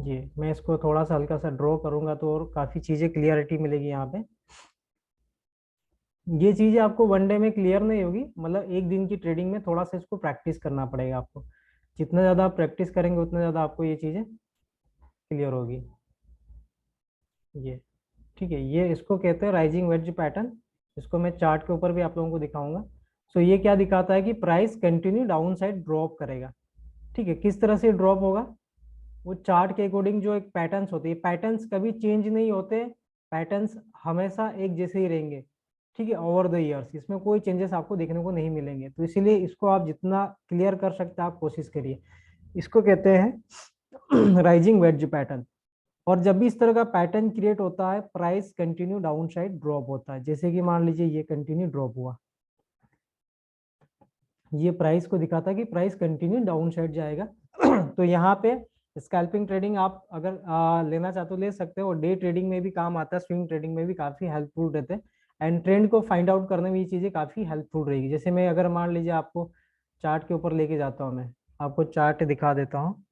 ये मैं इसको थोड़ा सा हल्का सा ड्रॉ करूंगा तो और काफी चीजें क्लियरिटी मिलेगी यहाँ पे। ये चीजें आपको वनडे में क्लियर नहीं होगी, मतलब एक दिन की ट्रेडिंग में थोड़ा सा इसको प्रैक्टिस करना पड़ेगा आपको। जितना ज्यादा आप प्रैक्टिस करेंगे उतना ज्यादा आपको ये चीजें क्लियर होगी। ये ठीक है, ये इसको कहते हैं राइजिंग वेज पैटर्न। इसको मैं चार्ट के ऊपर भी आप लोगों को दिखाऊंगा। सो ये क्या दिखाता है कि price continue down side drop करेगा। ठीक है, किस तरह से ड्रॉप होगा, वो चार्ट के अकॉर्डिंग जो एक पैटर्न्स होते हैं, पैटर्न्स कभी चेंज नहीं होते, पैटर्न्स हमेशा एक जैसे ही रहेंगे। ठीक है, ओवर द ईयर्स इसमें कोई चेंजेस आपको देखने को नहीं मिलेंगे। तो इसीलिए इसको आप जितना क्लियर कर सकते हैं आप कोशिश करिए। इसको कहते हैं राइजिंग वेज पैटर्न। और जब भी इस तरह का पैटर्न क्रिएट होता है, price continue down side drop होता है। जैसे कि मान लीजिए ये कंटिन्यू ड्रॉप हुआ, ये प्राइस को दिखाता है कि प्राइस कंटिन्यू डाउन साइड जाएगा। तो यहाँ पे स्कैल्पिंग ट्रेडिंग आप अगर लेना चाहते हो ले सकते हो, और डे ट्रेडिंग में भी काम आता है, स्विंग ट्रेडिंग में भी काफी हेल्पफुल रहते हैं। एंड ट्रेंड को फाइंड आउट करने में ये चीजें काफी हेल्पफुल रहेगी। जैसे मैं अगर मान लीजिए आपको चार्ट के ऊपर लेके जाता हूँ मैं, आपको चार्ट दिखा देता हूँ।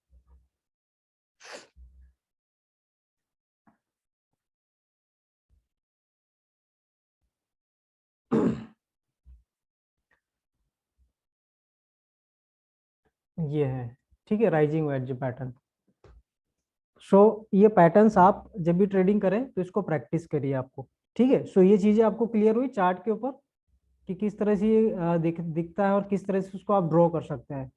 ये है, ठीक है, राइजिंग वेज पैटर्न। सो ये पैटर्न्स आप जब भी ट्रेडिंग करें तो इसको प्रैक्टिस करिए आपको, ठीक है। सो ये चीजें आपको क्लियर हुई चार्ट के ऊपर कि किस तरह से ये दिखता है और किस तरह से उसको आप ड्रॉ कर सकते हैं।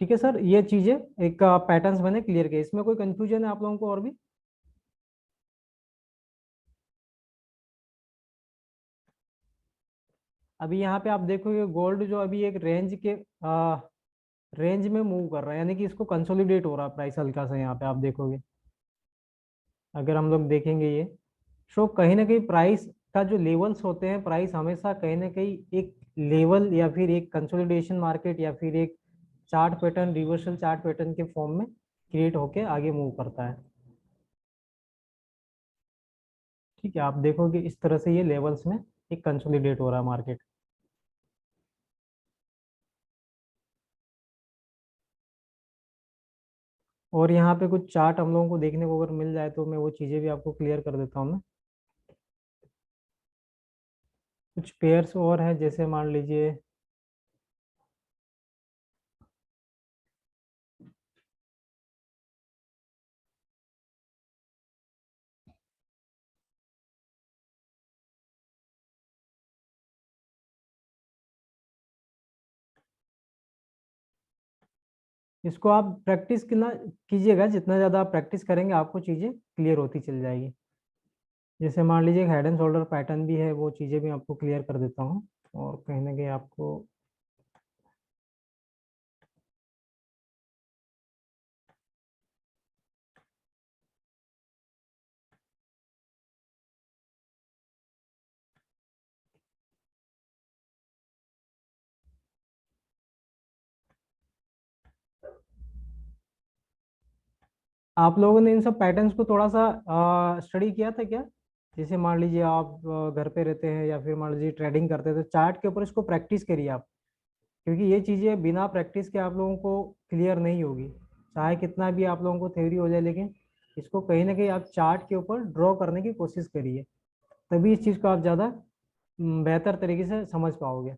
ठीक है सर, ये चीजें एक पैटर्न्स मैंने क्लियर किए, इसमें कोई कंफ्यूजन है आप लोगों को और भी? अभी यहाँ पे आप देखोगे गोल्ड जो अभी एक रेंज में मूव कर रहा है, यानी कि इसको कंसोलिडेट हो रहा है प्राइस हल्का सा, यहाँ पे आप देखोगे अगर हम लोग देखेंगे ये, सो कहीं ना कहीं प्राइस का जो लेवल्स होते हैं, प्राइस हमेशा कहीं ना कहीं एक लेवल या फिर एक कंसोलिडेशन मार्केट या फिर एक chart pattern, reversal chart pattern के फॉर्म में क्रिएट होके आगे मूव करता है। ठीक है, आप देखोगे इस तरह से ये लेवल्स में एक कंसोलिडेट हो रहा है मार्केट। और यहाँ पे कुछ चार्ट हम लोगों को देखने को अगर मिल जाए तो मैं वो चीज़ें भी आपको क्लियर कर देता हूँ मैं। कुछ पेयर्स और हैं, जैसे मान लीजिए इसको आप प्रैक्टिस कितना कीजिएगा, जितना ज़्यादा आप प्रैक्टिस करेंगे आपको चीज़ें क्लियर होती चल जाएगी। जैसे मान लीजिए हेड एंड शोल्डर पैटर्न भी है, वो चीज़ें भी आपको क्लियर कर देता हूँ और कहीं ना कहीं आपको आप लोगों ने इन सब पैटर्न्स को थोड़ा सा स्टडी किया था क्या? जैसे मान लीजिए आप घर पे रहते हैं या फिर मान लीजिए ट्रेडिंग करते हैं तो चार्ट के ऊपर इसको प्रैक्टिस करिए आप, क्योंकि ये चीज़ें बिना प्रैक्टिस के आप लोगों को क्लियर नहीं होगी। चाहे कितना भी आप लोगों को थ्योरी हो जाए, लेकिन इसको कहीं ना कहीं आप चार्ट के ऊपर ड्रॉ करने की कोशिश करिए, तभी इस चीज़ को आप ज़्यादा बेहतर तरीके से समझ पाओगे।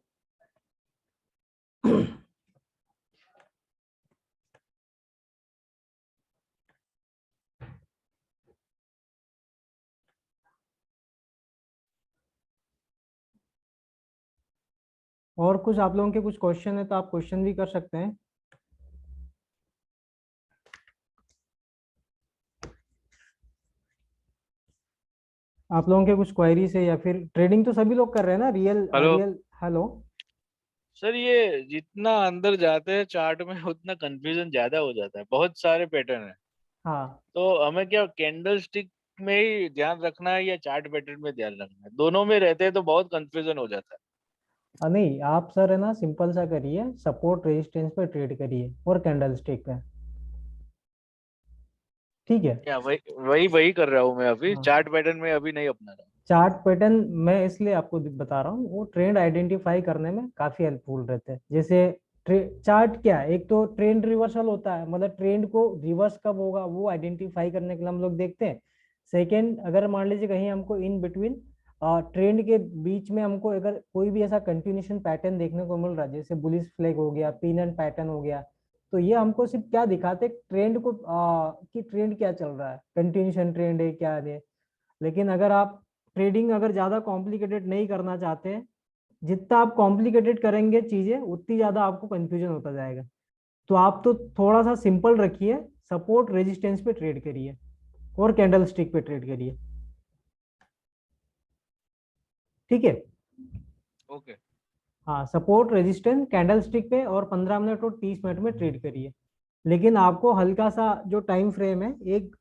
और कुछ आप लोगों के कुछ क्वेश्चन है तो आप क्वेश्चन भी कर सकते हैं। आप लोगों के कुछ क्वेरीज है या फिर ट्रेडिंग तो सभी लोग कर रहे हैं ना, real hello real. Hello. Sir, ये जितना अंदर जाते हैं चार्ट में उतना कंफ्यूजन ज्यादा हो जाता है, बहुत सारे पैटर्न है। हाँ। तो हमें क्या कैंडल स्टिक में ही ध्यान रखना है या चार्ट पैटर्न में ध्यान रखना है? दोनों में रहते हैं तो बहुत कंफ्यूजन हो जाता है। नहीं, आप सर है ना सिंपल सा करिए, सपोर्ट रेजिस्टेंस पे ट्रेड करिए और कैंडल स्टिक पे। ठीक है। क्या वही वही वही कर रहा हूँ मैं अभी, हाँ, चार्ट पैटर्न में अभी नहीं अपना रहा। चार्ट पैटर्न मैं इसलिए आपको बता रहा हूँ, वो ट्रेंड आइडेंटिफाई करने में काफी हेल्पफुल रहते हैं। जैसे चार्ट क्या है, एक तो ट्रेंड रिवर्सल होता है, मतलब ट्रेंड को रिवर्स कब होगा वो आइडेंटिफाई करने के लिए हम लोग देखते हैं। सेकेंड, अगर मान लीजिए कहीं हमको इन बिटवीन ट्रेंड के बीच में हमको अगर कोई भी ऐसा कंटिन्यूशन पैटर्न देखने को मिल रहा है, जैसे बुलिश फ्लैग हो गया, पिन एंड पैटर्न हो गया, तो ये हमको सिर्फ क्या दिखाते, ट्रेंड को कि ट्रेंड क्या चल रहा है, कंटिन्यूशन ट्रेंड है क्या है। लेकिन अगर आप ट्रेडिंग अगर ज़्यादा कॉम्प्लिकेटेड नहीं करना चाहते हैं, जितना आप कॉम्प्लिकेटेड करेंगे चीज़ें उतनी ज़्यादा आपको कंफ्यूजन होता जाएगा। तो आप तो थोड़ा सा सिंपल रखिए, सपोर्ट रेजिस्टेंस पे ट्रेड करिए और कैंडल स्टिक पे ट्रेड करिए। ठीक है। ओके। हाँ, सपोर्ट रेजिस्टेंस कैंडल स्टिक पे और 15 मिनट और 30 मिनट में ट्रेड करिए। लेकिन आपको हल्का सा जो टाइम फ्रेम है, एक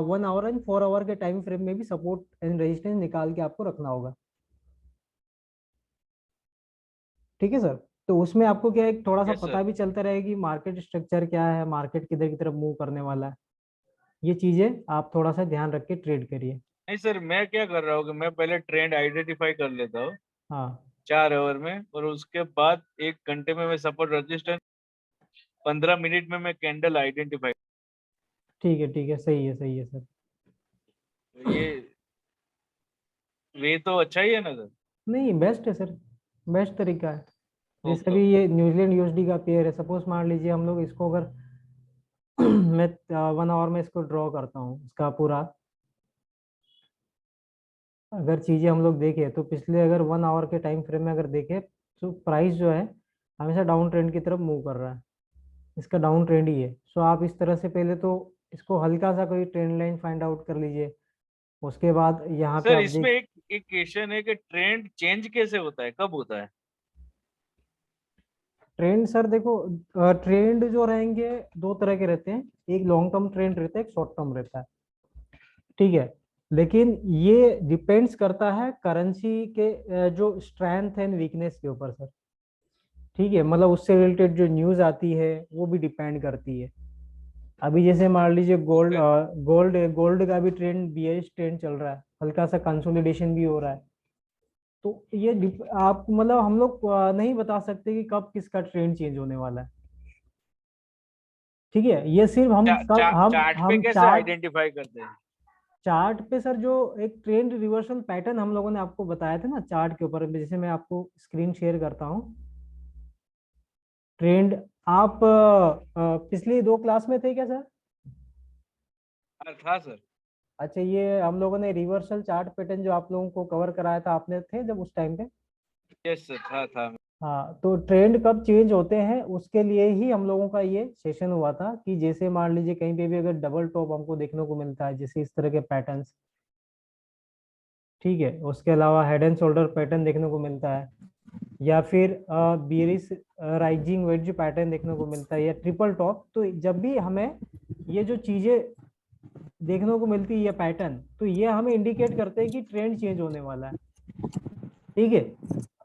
1 आवर एंड 4 आवर के टाइम फ्रेम में भी सपोर्ट एंड रेजिस्टेंस निकाल के आपको रखना होगा। ठीक है सर। तो उसमें आपको क्या है, थोड़ा सा यस पता सर। भी चलता रहेगा कि मार्केट स्ट्रक्चर क्या है, मार्केट किधर की तरफ मूव करने वाला है। ये चीजें आप थोड़ा सा ध्यान रख के ट्रेड करिए। नहीं सर, मैं क्या कर रहा हूँ कि मैं पहले ट्रेंड आइडेंटिफाई कर लेता हूँ हाँ 4 आवर में, और उसके बाद 1 घंटे में मैं सपोर्ट रजिस्टेंस, 15 मिनट में मैं कैंडल आइडेंटिफाई। ठीक है, सही है सर। ये वे तो अच्छा ही है ना सर? नहीं, बेस्ट है सर, बेस्ट तरीका है। जैसे ओके अभी ओके। ये न्यूजीलैंड यूएसडी का पेयर है, सपोज मान लीजिए हम लोग इसको अगर मैं 1 आवर में इसको ड्रॉ करता हूँ, इसका पूरा अगर चीजें हम लोग देखें तो पिछले अगर 1 आवर के टाइम फ्रेम में अगर देखें तो प्राइस जो है हमेशा डाउन ट्रेंड की तरफ मूव कर रहा है, इसका डाउन ट्रेंड ही है। सो आप इस तरह से पहले तो इसको हल्का सा कोई ट्रेंड लाइन फाइंड आउट कर लीजिए, उसके बाद यहाँ पे सर आप इसमें देख। एक एक क्वेश्चन है कि ट्रेंड चेंज कैसे होता है, कब होता है? ट्रेंड सर देखो, ट्रेंड जो रहेंगे दो तरह के रहते हैं, एक लॉन्ग टर्म ट्रेंड रहता है, एक शॉर्ट टर्म रहता है, ठीक है। लेकिन ये डिपेंड्स करता है करेंसी के जो स्ट्रेंथ एंड वीकनेस के ऊपर सर, ठीक है। मतलब उससे रिलेटेड जो न्यूज आती है वो भी डिपेंड करती है। अभी जैसे मान लीजिए गोल्ड, ओके। गोल्ड का भी ट्रेंड बियरिश ट्रेंड चल रहा है, हल्का सा कंसोलिडेशन भी हो रहा है। तो ये आप मतलब हम लोग नहीं बता सकते कि कब किसका ट्रेंड चेंज होने वाला है, ठीक है। ये सिर्फ हम कब चार्ट पे हम कैसे चार्ट, आइडेंटिफाई करते हैं? चार्ट पे सर जो एक ट्रेंड रिवर्सल पैटर्न हम लोगों ने आपको बताया था ना चार्ट के ऊपर, जैसे मैं आपको स्क्रीन शेयर करता हूँ ट्रेंड। आप पिछली 2 क्लास में थे क्या सर? हाँ था सर। अच्छा, ये हम लोगों ने रिवर्सल चार्ट पैटर्न जो आप लोगों को कवर कराया था, आपने थे जब उस टाइम पे? यस सर, था। हाँ, तो ट्रेंड कब चेंज होते हैं उसके लिए ही हम लोगों का ये सेशन हुआ था, कि जैसे मान लीजिए कहीं पे भी अगर डबल टॉप हमको देखने को मिलता है, जैसे इस तरह के पैटर्न्स, ठीक है, उसके अलावा हेड एंड शोल्डर पैटर्न देखने को मिलता है, या फिर बियरिश राइजिंग वेज पैटर्न देखने को मिलता है, या ट्रिपल टॉप, तो जब भी हमें ये जो चीजें देखने को मिलती है ये पैटर्न, तो ये हमें इंडिकेट करते हैं कि ट्रेंड चेंज होने वाला है, ठीक है।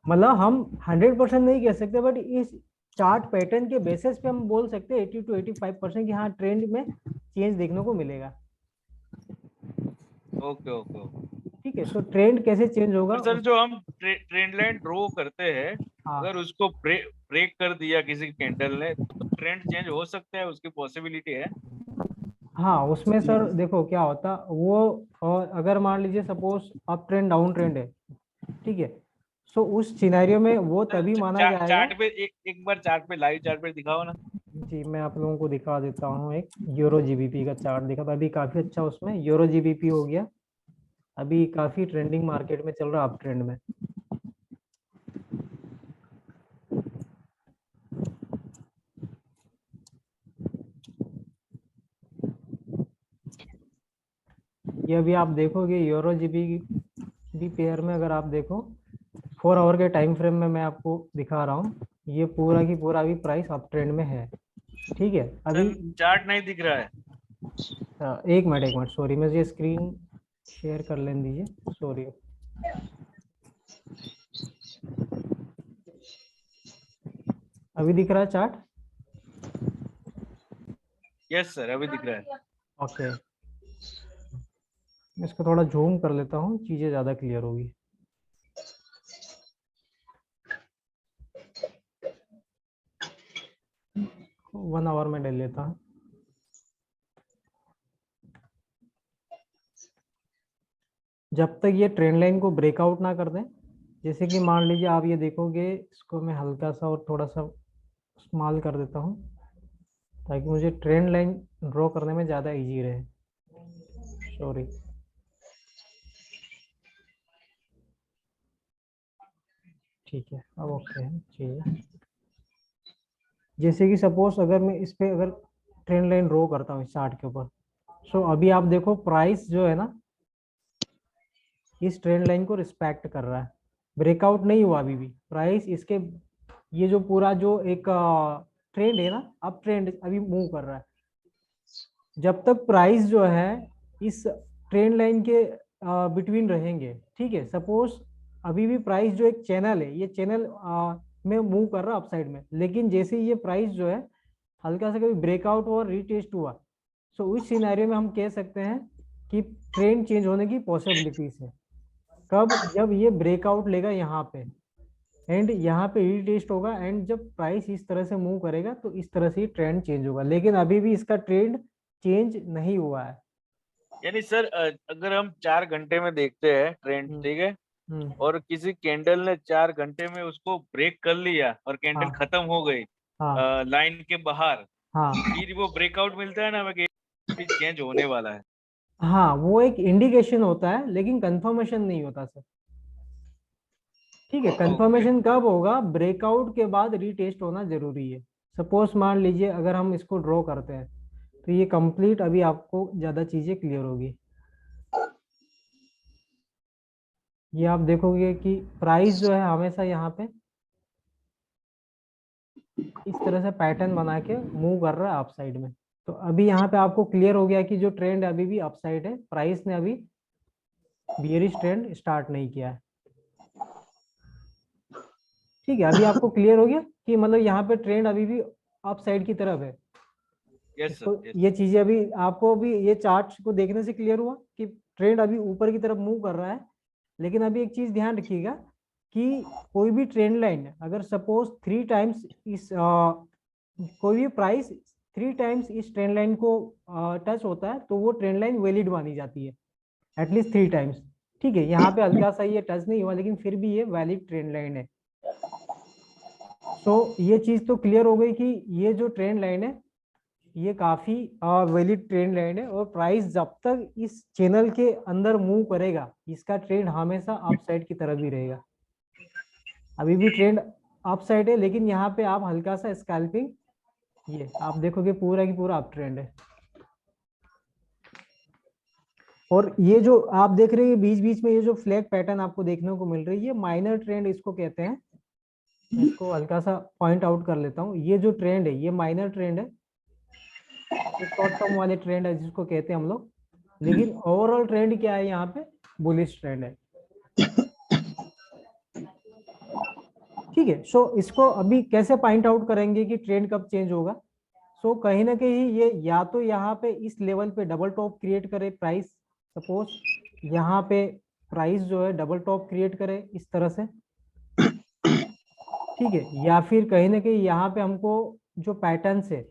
मतलब हम 100% नहीं कह सकते, बट इस चार्ट पैटर्न के बेसिस पे हम बोल सकते हैं 80 to 85% कि हाँ ट्रेंड में चेंज देखने को मिलेगा, ओके ओके ओके। ठीक है। सो ट्रेंड कैसे चेंज होगा तो सर उस, जो हम ट्रेंड लाइन ड्रॉ करते हैं, हाँ अगर उसको ब्रेक कर दिया किसी कैंडल ने, तो ट्रेंड चेंज हो सकता है, उसकी पॉसिबिलिटी है? हाँ, उसमें सर देखो क्या होता वो, और अगर मान लीजिए suppose up trend down trend है, ठीक है, सो उस सिनेरियो में वो सर तभी माना जाएगा। चार्ट पे एक बार चार्ट पे, लाइव चार्ट पे दिखाओ ना। जी, मैं आप लोगों को दिखा देता हूँ, एक यूरो जीबीपी का चार्ट दिखा था अभी, काफी अच्छा उसमें यूरो जीबीपी हो गया, अभी काफी ट्रेंडिंग मार्केट में चल रहा है अप ट्रेंड में। ये अभी आप देखोगे यूरो जीबी पेयर में, अगर आप देखो 4 आवर के टाइम फ्रेम में मैं आपको दिखा रहा हूँ, ये पूरा की पूरा अभी प्राइस अप ट्रेंड में है, ठीक है। अभी सर चार्ट नहीं दिख रहा है। एक मिनट सॉरी, मुझे स्क्रीन शेयर कर लेने दीजिए, सॉरी। अभी दिख रहा है चार्ट? यस सर, अभी दिख रहा है। ओके, मैं इसको थोड़ा जूम कर लेता हूँ, चीजें ज्यादा क्लियर होगी। वन आवर में ले लेता हूँ। जब तक ये ट्रेंड लाइन को ब्रेकआउट ना कर दें, जैसे कि मान लीजिए आप ये देखोगे, इसको मैं हल्का सा और थोड़ा सा स्मॉल कर देता हूँ ताकि मुझे ट्रेंड लाइन ड्रॉ करने में ज़्यादा इजी रहे, सॉरी। ठीक है, अब ओके है चीज़ें। जैसे कि सपोज अगर मैं इस पे अगर ट्रेंड लाइन ड्रॉ करता हूँ इस चार्ट के ऊपर, सो अभी आप देखो प्राइस जो है ना इस ट्रेंड लाइन को रिस्पेक्ट कर रहा है, ब्रेकआउट नहीं हुआ अभी भी प्राइस इसके, ये जो पूरा जो एक ट्रेंड है ना, अप ट्रेंड अभी मूव कर रहा है। जब तक प्राइस जो है इस ट्रेंड लाइन के बिटवीन रहेंगे, ठीक है, सपोज अभी भी प्राइस जो एक चैनल है, ये चैनल में मूव कर रहा है अपसाइड में, लेकिन जैसे ही ये प्राइस जो है, हल्का सा कभी ब्रेकआउट हुआ, रीटेस्ट हुआ, सो उस सिनेरियो में हम कह सकते हैं कि प्राइस जो है, अप ट्रेंड में है, ठीक है। सो अभी आप देखोगे यूरो जीबीपी का चार्ट दिखा था अभी, अभी काफी अच्छा उसमें यूरो जीबीपी हो गया, अभी काफी ट्रेंडिंग मार्केट में चल रहा है अप ट्रेंड में। ये अभी आप देखो कि ट्रेंड चेंज होने की पॉसिबिलिटीज है। कब? जब ये ब्रेकआउट लेगा यहाँ पे एंड यहाँ पे रीटेस्ट होगा, एंड जब प्राइस इस तरह से मूव करेगा तो इस तरह से ट्रेंड चेंज होगा, लेकिन अभी भी इसका ट्रेंड चेंज नहीं हुआ है। यानी सर अगर हम 4 घंटे में देखते हैं ट्रेंड, हम्म, ठीक है, हम्म, और किसी कैंडल ने 4 घंटे में उसको ब्रेक कर लिया और कैंडल हाँ, खत्म हो गई हाँ, लाइन के बाहर, हाँ, फिर वो ब्रेकआउट मिलता है ना हमें कि चेंज होने वाला है। हाँ, वो एक इंडिकेशन होता है लेकिन कंफर्मेशन नहीं होता सर। ठीक है, ओके। कंफर्मेशन कब होगा? ब्रेकआउट के बाद रीटेस्ट होना जरूरी है। सपोज मान लीजिए अगर हम इसको ड्रॉ करते हैं तो ये कंप्लीट, अभी आपको ज्यादा चीजें क्लियर होगी। ये आप देखोगे कि प्राइस जो है हमेशा यहाँ पे इस तरह से पैटर्न बना के मूव कर रहा है अप साइड में। तो अभी यहाँ पे आपको क्लियर हो गया कि जो ट्रेंड अभी भी अप साइड है, प्राइस ने अभी बियरिश ट्रेंड स्टार्ट नहीं किया है। ठीक है, अभी आपको क्लियर हो गया कि मतलब यहाँ पे ट्रेंड अभी भी अप साइड की तरफ है। यस इसको, सर, यस। ये चीजें अभी आपको भी ये चार्ट को देखने से क्लियर हुआ कि ट्रेंड अभी ऊपर की तरफ मूव कर रहा है। लेकिन अभी एक चीज ध्यान रखिएगा कि कोई भी ट्रेंड लाइन अगर सपोज 3 टाइम्स इस कोई भी प्राइस 3 टाइम्स इस ट्रेंड लाइन को टच होता है तो वो ट्रेंड लाइन वैलिड मानी जाती है, एटलीस्ट 3 टाइम्स। ठीक है, यहाँ पे हल्का सा ये टच नहीं हुआ लेकिन फिर भी ये वैलिड ट्रेंड लाइन है। सो ये चीज तो क्लियर हो गई कि ये जो ट्रेंड लाइन है ये काफी वैलिड ट्रेंड लाइन है, और प्राइस जब तक इस चैनल के अंदर मूव करेगा इसका ट्रेंड हमेशा अप साइड की तरफ ही रहेगा। अभी भी ट्रेंड अप साइड है लेकिन यहाँ पे आप हल्का सा स्कैल्पिंग, ये आप देखोगे पूरा की पूरा अप ट्रेंड है। और ये जो आप देख रहे हैं बीच बीच में ये जो फ्लैग पैटर्न आपको देखने को मिल रही है, ये माइनर ट्रेंड इसको कहते हैं। मैं इसको हल्का सा पॉइंट आउट कर लेता हूँ, ये जो ट्रेंड है ये माइनर ट्रेंड है, ये शॉर्ट टर्म वाले ट्रेंड है जिसको कहते हैं हम लोग। लेकिन ओवरऑल ट्रेंड क्या है यहाँ पे? बुलिश ट्रेंड है। ठीक है, सो इसको अभी कैसे पॉइंट आउट करेंगे कि ट्रेंड कब चेंज होगा? सो कहीं ना कहीं ये या तो यहाँ पे इस लेवल पे डबल टॉप क्रिएट करे प्राइस, सपोज यहाँ पे प्राइस जो है डबल टॉप क्रिएट करे इस तरह से। ठीक है, या फिर कहीं ना कहीं यहाँ पे हमको जो पैटर्न से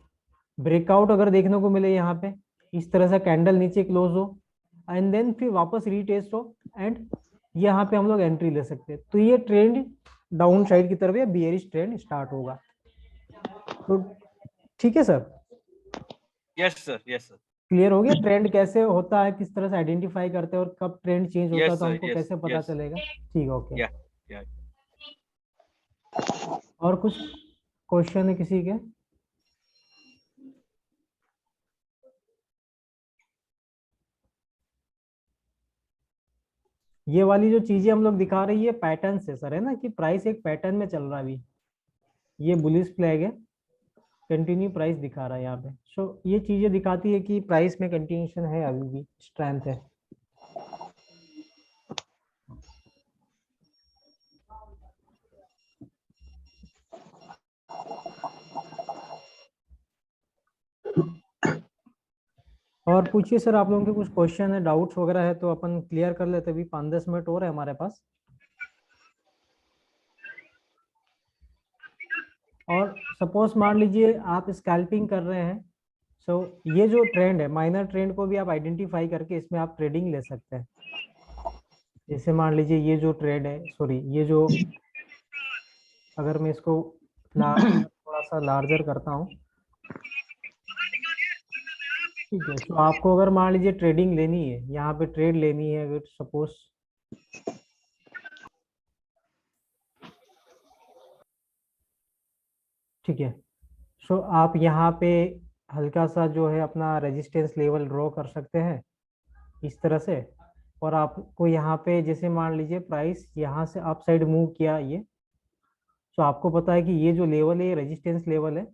ब्रेकआउट अगर देखने को मिले यहाँ पे इस तरह से कैंडल नीचे क्लोज हो एंड देन फिर वापस रीटेस्ट हो, एंड यहाँ पे हम लोग एंट्री ले सकते हैं, तो ये ट्रेंड डाउन साइड की तरफ या बियरिश ट्रेंड स्टार्ट होगा। तो ठीक है sir, yes sir, yes sir, clear हो गया ट्रेंड कैसे होता है, किस तरह से आइडेंटिफाई करते हैं और कब ट्रेंड चेंज होता है यस तो सर, हमको यस, कैसे पता यस। चलेगा? ठीक है, ओके। या या और कुछ क्वेश्चन है किसी के? ये वाली जो चीजें हम लोग दिखा रही है पैटर्न से सर, है ना, कि प्राइस एक पैटर्न में चल रहा है अभी। ये बुलिश फ्लैग है, कंटिन्यू प्राइस दिखा रहा है यहाँ पे। सो ये चीजें दिखाती है कि प्राइस में कंटिन्यूशन है, अभी भी स्ट्रेंथ है। और पूछिए सर, आप लोगों के कुछ क्वेश्चन है, डाउट्स वगैरह है तो अपन क्लियर कर लेते, अभी 5-10 मिनट और है हमारे पास। और सपोज मान लीजिए आप स्कैल्पिंग कर रहे हैं, सो ये जो ट्रेंड है माइनर ट्रेंड को भी आप आइडेंटिफाई करके इसमें आप ट्रेडिंग ले सकते हैं। जैसे मान लीजिए ये जो ट्रेड है, सॉरी ये जो, अगर मैं इसको थोड़ा सा लार्जर करता हूँ, ठीक है, तो आपको अगर मान लीजिए ट्रेडिंग लेनी है, यहाँ पे ट्रेड लेनी है अगर सपोज, ठीक है, सो आप यहाँ पे हल्का सा जो है अपना रेजिस्टेंस लेवल ड्रॉ कर सकते हैं इस तरह से। और आपको यहाँ पे जैसे मान लीजिए प्राइस यहाँ से अप साइड मूव किया ये, तो आपको पता है कि ये जो लेवल है ये रेजिस्टेंस लेवल है,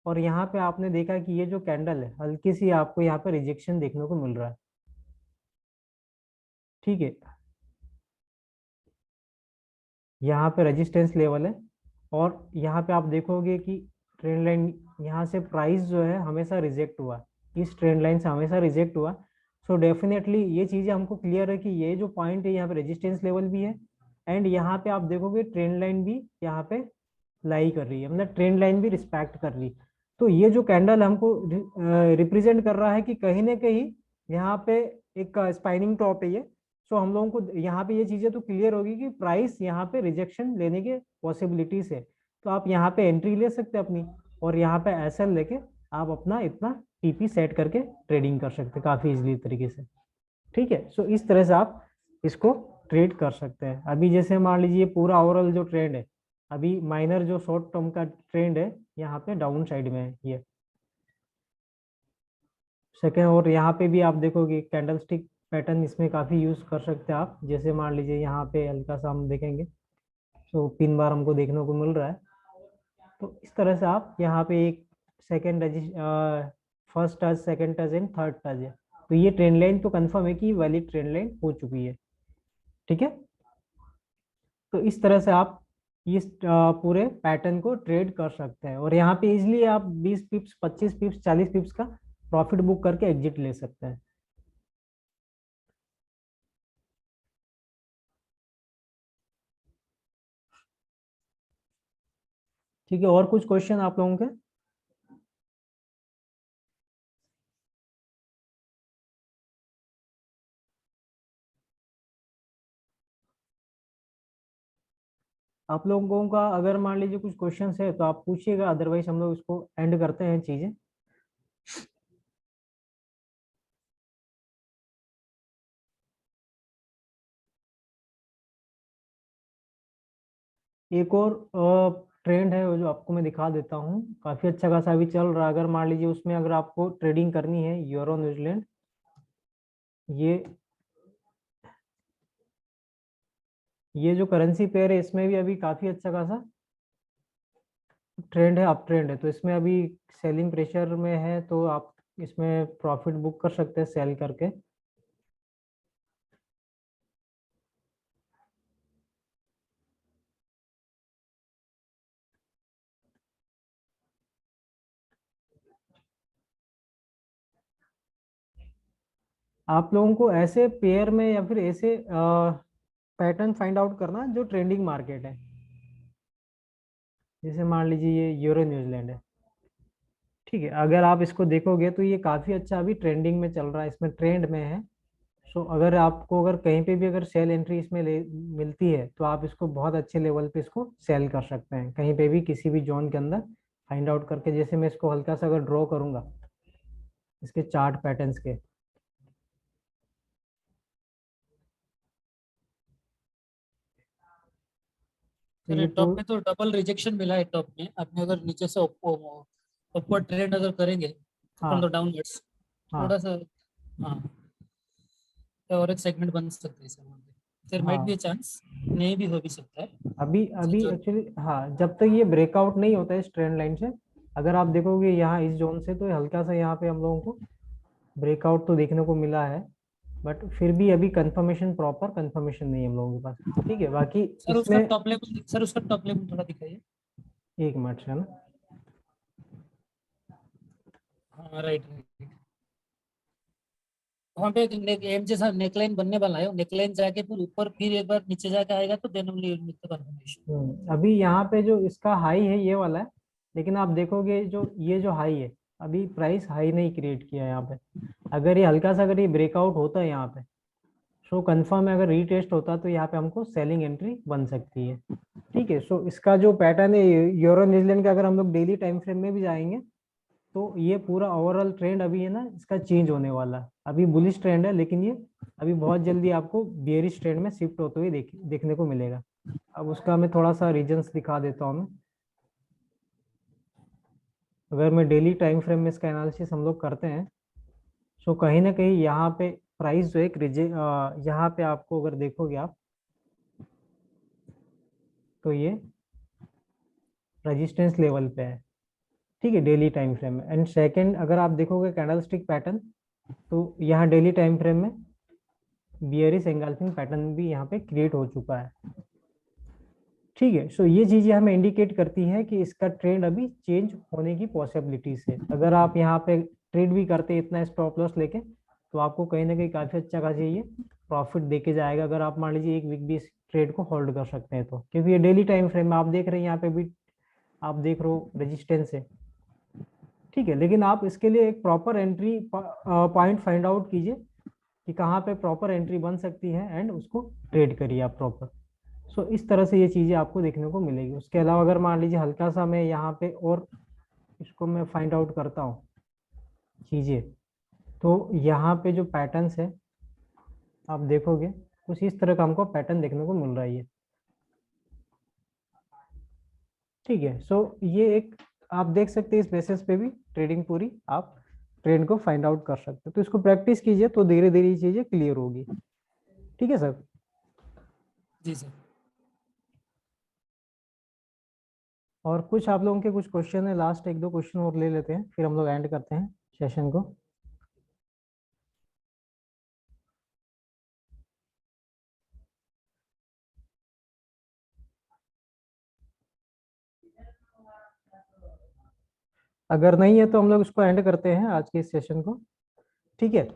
और यहाँ पे आपने देखा कि ये जो कैंडल है हल्की सी आपको यहाँ पे रिजेक्शन देखने को मिल रहा है। ठीक है, यहाँ पे रेजिस्टेंस लेवल है, और यहाँ पे आप देखोगे कि ट्रेंड लाइन यहाँ से प्राइस जो है हमेशा रिजेक्ट हुआ, इस ट्रेंड लाइन से हमेशा रिजेक्ट हुआ। सो डेफिनेटली ये चीजें हमको क्लियर है कि ये जो पॉइंट है यहाँ पे रेजिस्टेंस लेवल भी है, एंड यहाँ पे आप देखोगे ट्रेंड लाइन भी यहाँ पे लाई कर रही है, मतलब ट्रेंड लाइन भी रिस्पेक्ट कर रही। तो ये जो कैंडल हमको रिप्रेजेंट कर रहा है कि कहीं ना कहीं यहाँ पे एक स्पाइनिंग टॉप है ये। सो हम लोगों को यहाँ पे ये चीजें तो क्लियर होगी कि प्राइस यहाँ पे रिजेक्शन लेने के पॉसिबिलिटीज है। तो आप यहाँ पे एंट्री ले सकते हैं अपनी, और यहाँ पे एसएल लेके आप अपना इतना टीपी सेट करके ट्रेडिंग कर सकते हैं काफी इजीली तरीके से। ठीक है, सो इस तरह से आप इसको ट्रेड कर सकते हैं। अभी जैसे मान लीजिए पूरा ओवरऑल जो ट्रेंड है, अभी माइनर जो शॉर्ट टर्म का ट्रेंड है यहाँ पे डाउन साइड में है ये सेकेंड। और यहाँ पे भी आप देखोगे कैंडल स्टिक पैटर्न इसमें काफी यूज कर सकते हैं आप। जैसे मान लीजिए यहाँ पे हल्का सा हम देखेंगे तो 3 बार हमको देखने को मिल रहा है। तो इस तरह से आप यहाँ पे एक second first touch, second touch and third touch है। तो ये ट्रेंड लाइन तो कंफर्म है कि वैलिड ट्रेंड लाइन हो चुकी है। ठीक है, तो इस तरह से आप इस पूरे पैटर्न को ट्रेड कर सकते हैं, और यहाँ पे इजिली आप 20 पिप्स, 25 पिप्स, 40 पिप्स का प्रॉफिट बुक करके एग्जिट ले सकते हैं। ठीक है, और कुछ क्वेश्चन आप लोगों के? आप लोगों का अगर मान लीजिए कुछ क्वेश्चन है तो आप पूछिएगा, अदरवाइज हम लोग इसको एंड करते हैं चीजें। एक और ट्रेंड है वो जो आपको मैं दिखा देता हूँ, काफी अच्छा खासा अभी चल रहा है। अगर मान लीजिए उसमें अगर आपको ट्रेडिंग करनी है यूरो न्यूजीलैंड, ये जो करेंसी पेयर है इसमें भी अभी काफी अच्छा खासा ट्रेंड है, अप ट्रेंड है। तो इसमें अभी सेलिंग प्रेशर में है, तो आप इसमें प्रॉफिट बुक कर सकते हैं सेल करके। आप लोगों को ऐसे पेयर में या फिर ऐसे पैटर्न फाइंड आउट करना जो ट्रेंडिंग मार्केट है। जैसे मान लीजिए ये यूरो न्यूजीलैंड है, ठीक है, अगर आप इसको देखोगे तो ये काफी अच्छा अभी ट्रेंडिंग में चल रहा है, इसमें ट्रेंड में है। सो अगर आपको अगर कहीं पे भी अगर सेल एंट्री इसमें मिलती है तो आप इसको बहुत अच्छे लेवल पे इसको सेल कर सकते हैं, कहीं पे भी किसी भी जोन के अंदर फाइंड आउट करके। जैसे मैं इसको हल्का सा अगर ड्रॉ करूंगा इसके चार्ट पैटर्न्स के, तो ये टॉप में तो डबल रिजेक्शन मिला है टॉप में। आपने अगर नीचे से अपवर्ड ट्रेंड अगर करेंगे फ्रॉम द डाउनवर्ड्स थोड़ा सा, हाँ, और एक सेगमेंट बन सकते हैं इसमें। There might be a chance, नहीं भी हो भी सकता है अभी एक्चुअली हाँ, जब तक ये ब्रेकआउट नहीं होता है इस ट्रेंड लाइन से, अगर आप देखोगे यहाँ इस जोन से, तो हल्का सा यहाँ पे हम लोगों को ब्रेकआउट तो देखने को मिला है, बट फिर भी अभी कंफर्मेशन, प्रॉपर कंफर्मेशन नहीं है हम लोगों के पास। ठीक है, बाकी सर उसका इसमें टॉप लेवल, सर उसका टॉप लेवल थोड़ा दिखाइए। एक मिनट है ना, हाँ राइट, वहाँ पे एम जैसा नेकलाइन बनने वाला है, नेकलाइन जाके फिर ऊपर फिर एक बार नीचे जाके आएगा तो then only will the confirmation. अभी यहाँ पे जो इसका हाई है ये वाला है, लेकिन आप देखोगे जो ये जो हाई है, अभी प्राइस हाई नहीं क्रिएट किया है यहाँ पे। अगर ये हल्का सा अगर ये ब्रेकआउट होता है यहाँ पे, सो कंफर्म है, अगर रीटेस्ट होता तो यहाँ पे हमको सेलिंग एंट्री बन सकती है। ठीक है, सो इसका जो पैटर्न है यूरो न्यूजीलैंड का, अगर हम लोग डेली टाइम फ्रेम में भी जाएंगे तो ये पूरा ओवरऑल ट्रेंड अभी है ना इसका चेंज होने वाला है। अभी बुलिश ट्रेंड है, लेकिन ये अभी बहुत जल्दी आपको बेयरिश ट्रेंड में शिफ्ट होते हुए देखने को मिलेगा। अब उसका मैं थोड़ा सा रीजंस दिखा देता हूँ। अगर मैं डेली टाइम फ्रेम में इसका एनालिसिस हम लोग करते हैं, सो कहीं ना कहीं यहाँ पे प्राइस जो एक यहाँ पे आपको अगर देखोगे आप, तो ये रेजिस्टेंस लेवल पे है। ठीक है, डेली टाइम फ्रेम में। एंड सेकंड, अगर आप देखोगे कैंडल स्टिक पैटर्न, तो यहाँ डेली टाइम फ्रेम में बियरिश एंगल्फिंग पैटर्न भी यहाँ पे क्रिएट हो चुका है। ठीक है, सो ये चीजें हमें इंडिकेट करती है कि इसका ट्रेंड अभी चेंज होने की पॉसिबिलिटीज है। अगर आप यहाँ पे ट्रेड भी करते हैं इतना स्टॉप लॉस लेके, तो आपको कहीं ना कहीं काफी अच्छा खासी ये प्रॉफिट देके जाएगा, अगर आप मान लीजिए एक वीक भी इस ट्रेड को होल्ड कर सकते हैं तो, क्योंकि ये डेली टाइम फ्रेम में आप देख रहे हैं, यहाँ पे भी आप देख रहे हो रेजिस्टेंस है, ठीक है। लेकिन आप इसके लिए एक proper entry point find out कीजिए कि कहाँ पे प्रॉपर एंट्री बन सकती है एंड उसको ट्रेड करिए आप प्रॉपर। सो इस तरह से ये चीजें आपको देखने को मिलेगी। उसके अलावा अगर मान लीजिए हल्का सा मैं यहाँ पे और इसको मैं फाइंड आउट करता हूँ चीजें, तो यहाँ पे जो पैटर्न्स है आप देखोगे कुछ इस तरह का हमको पैटर्न देखने को मिल रहा है ये, ठीक है। सो ये एक आप देख सकते हैं, इस बेसिस पे भी ट्रेडिंग पूरी आप ट्रेंड को फाइंड आउट कर सकते हो। तो इसको प्रैक्टिस कीजिए तो धीरे धीरे ये चीजें क्लियर होगी, ठीक है सर। जी सर। और कुछ आप लोगों के कुछ क्वेश्चन है, लास्ट एक दो क्वेश्चन और ले लेते हैं फिर हम लोग एंड करते हैं सेशन को। अगर नहीं है तो हम लोग इसको एंड करते हैं आज के इस सेशन को, ठीक है।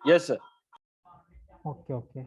Yes sir. Okay okay.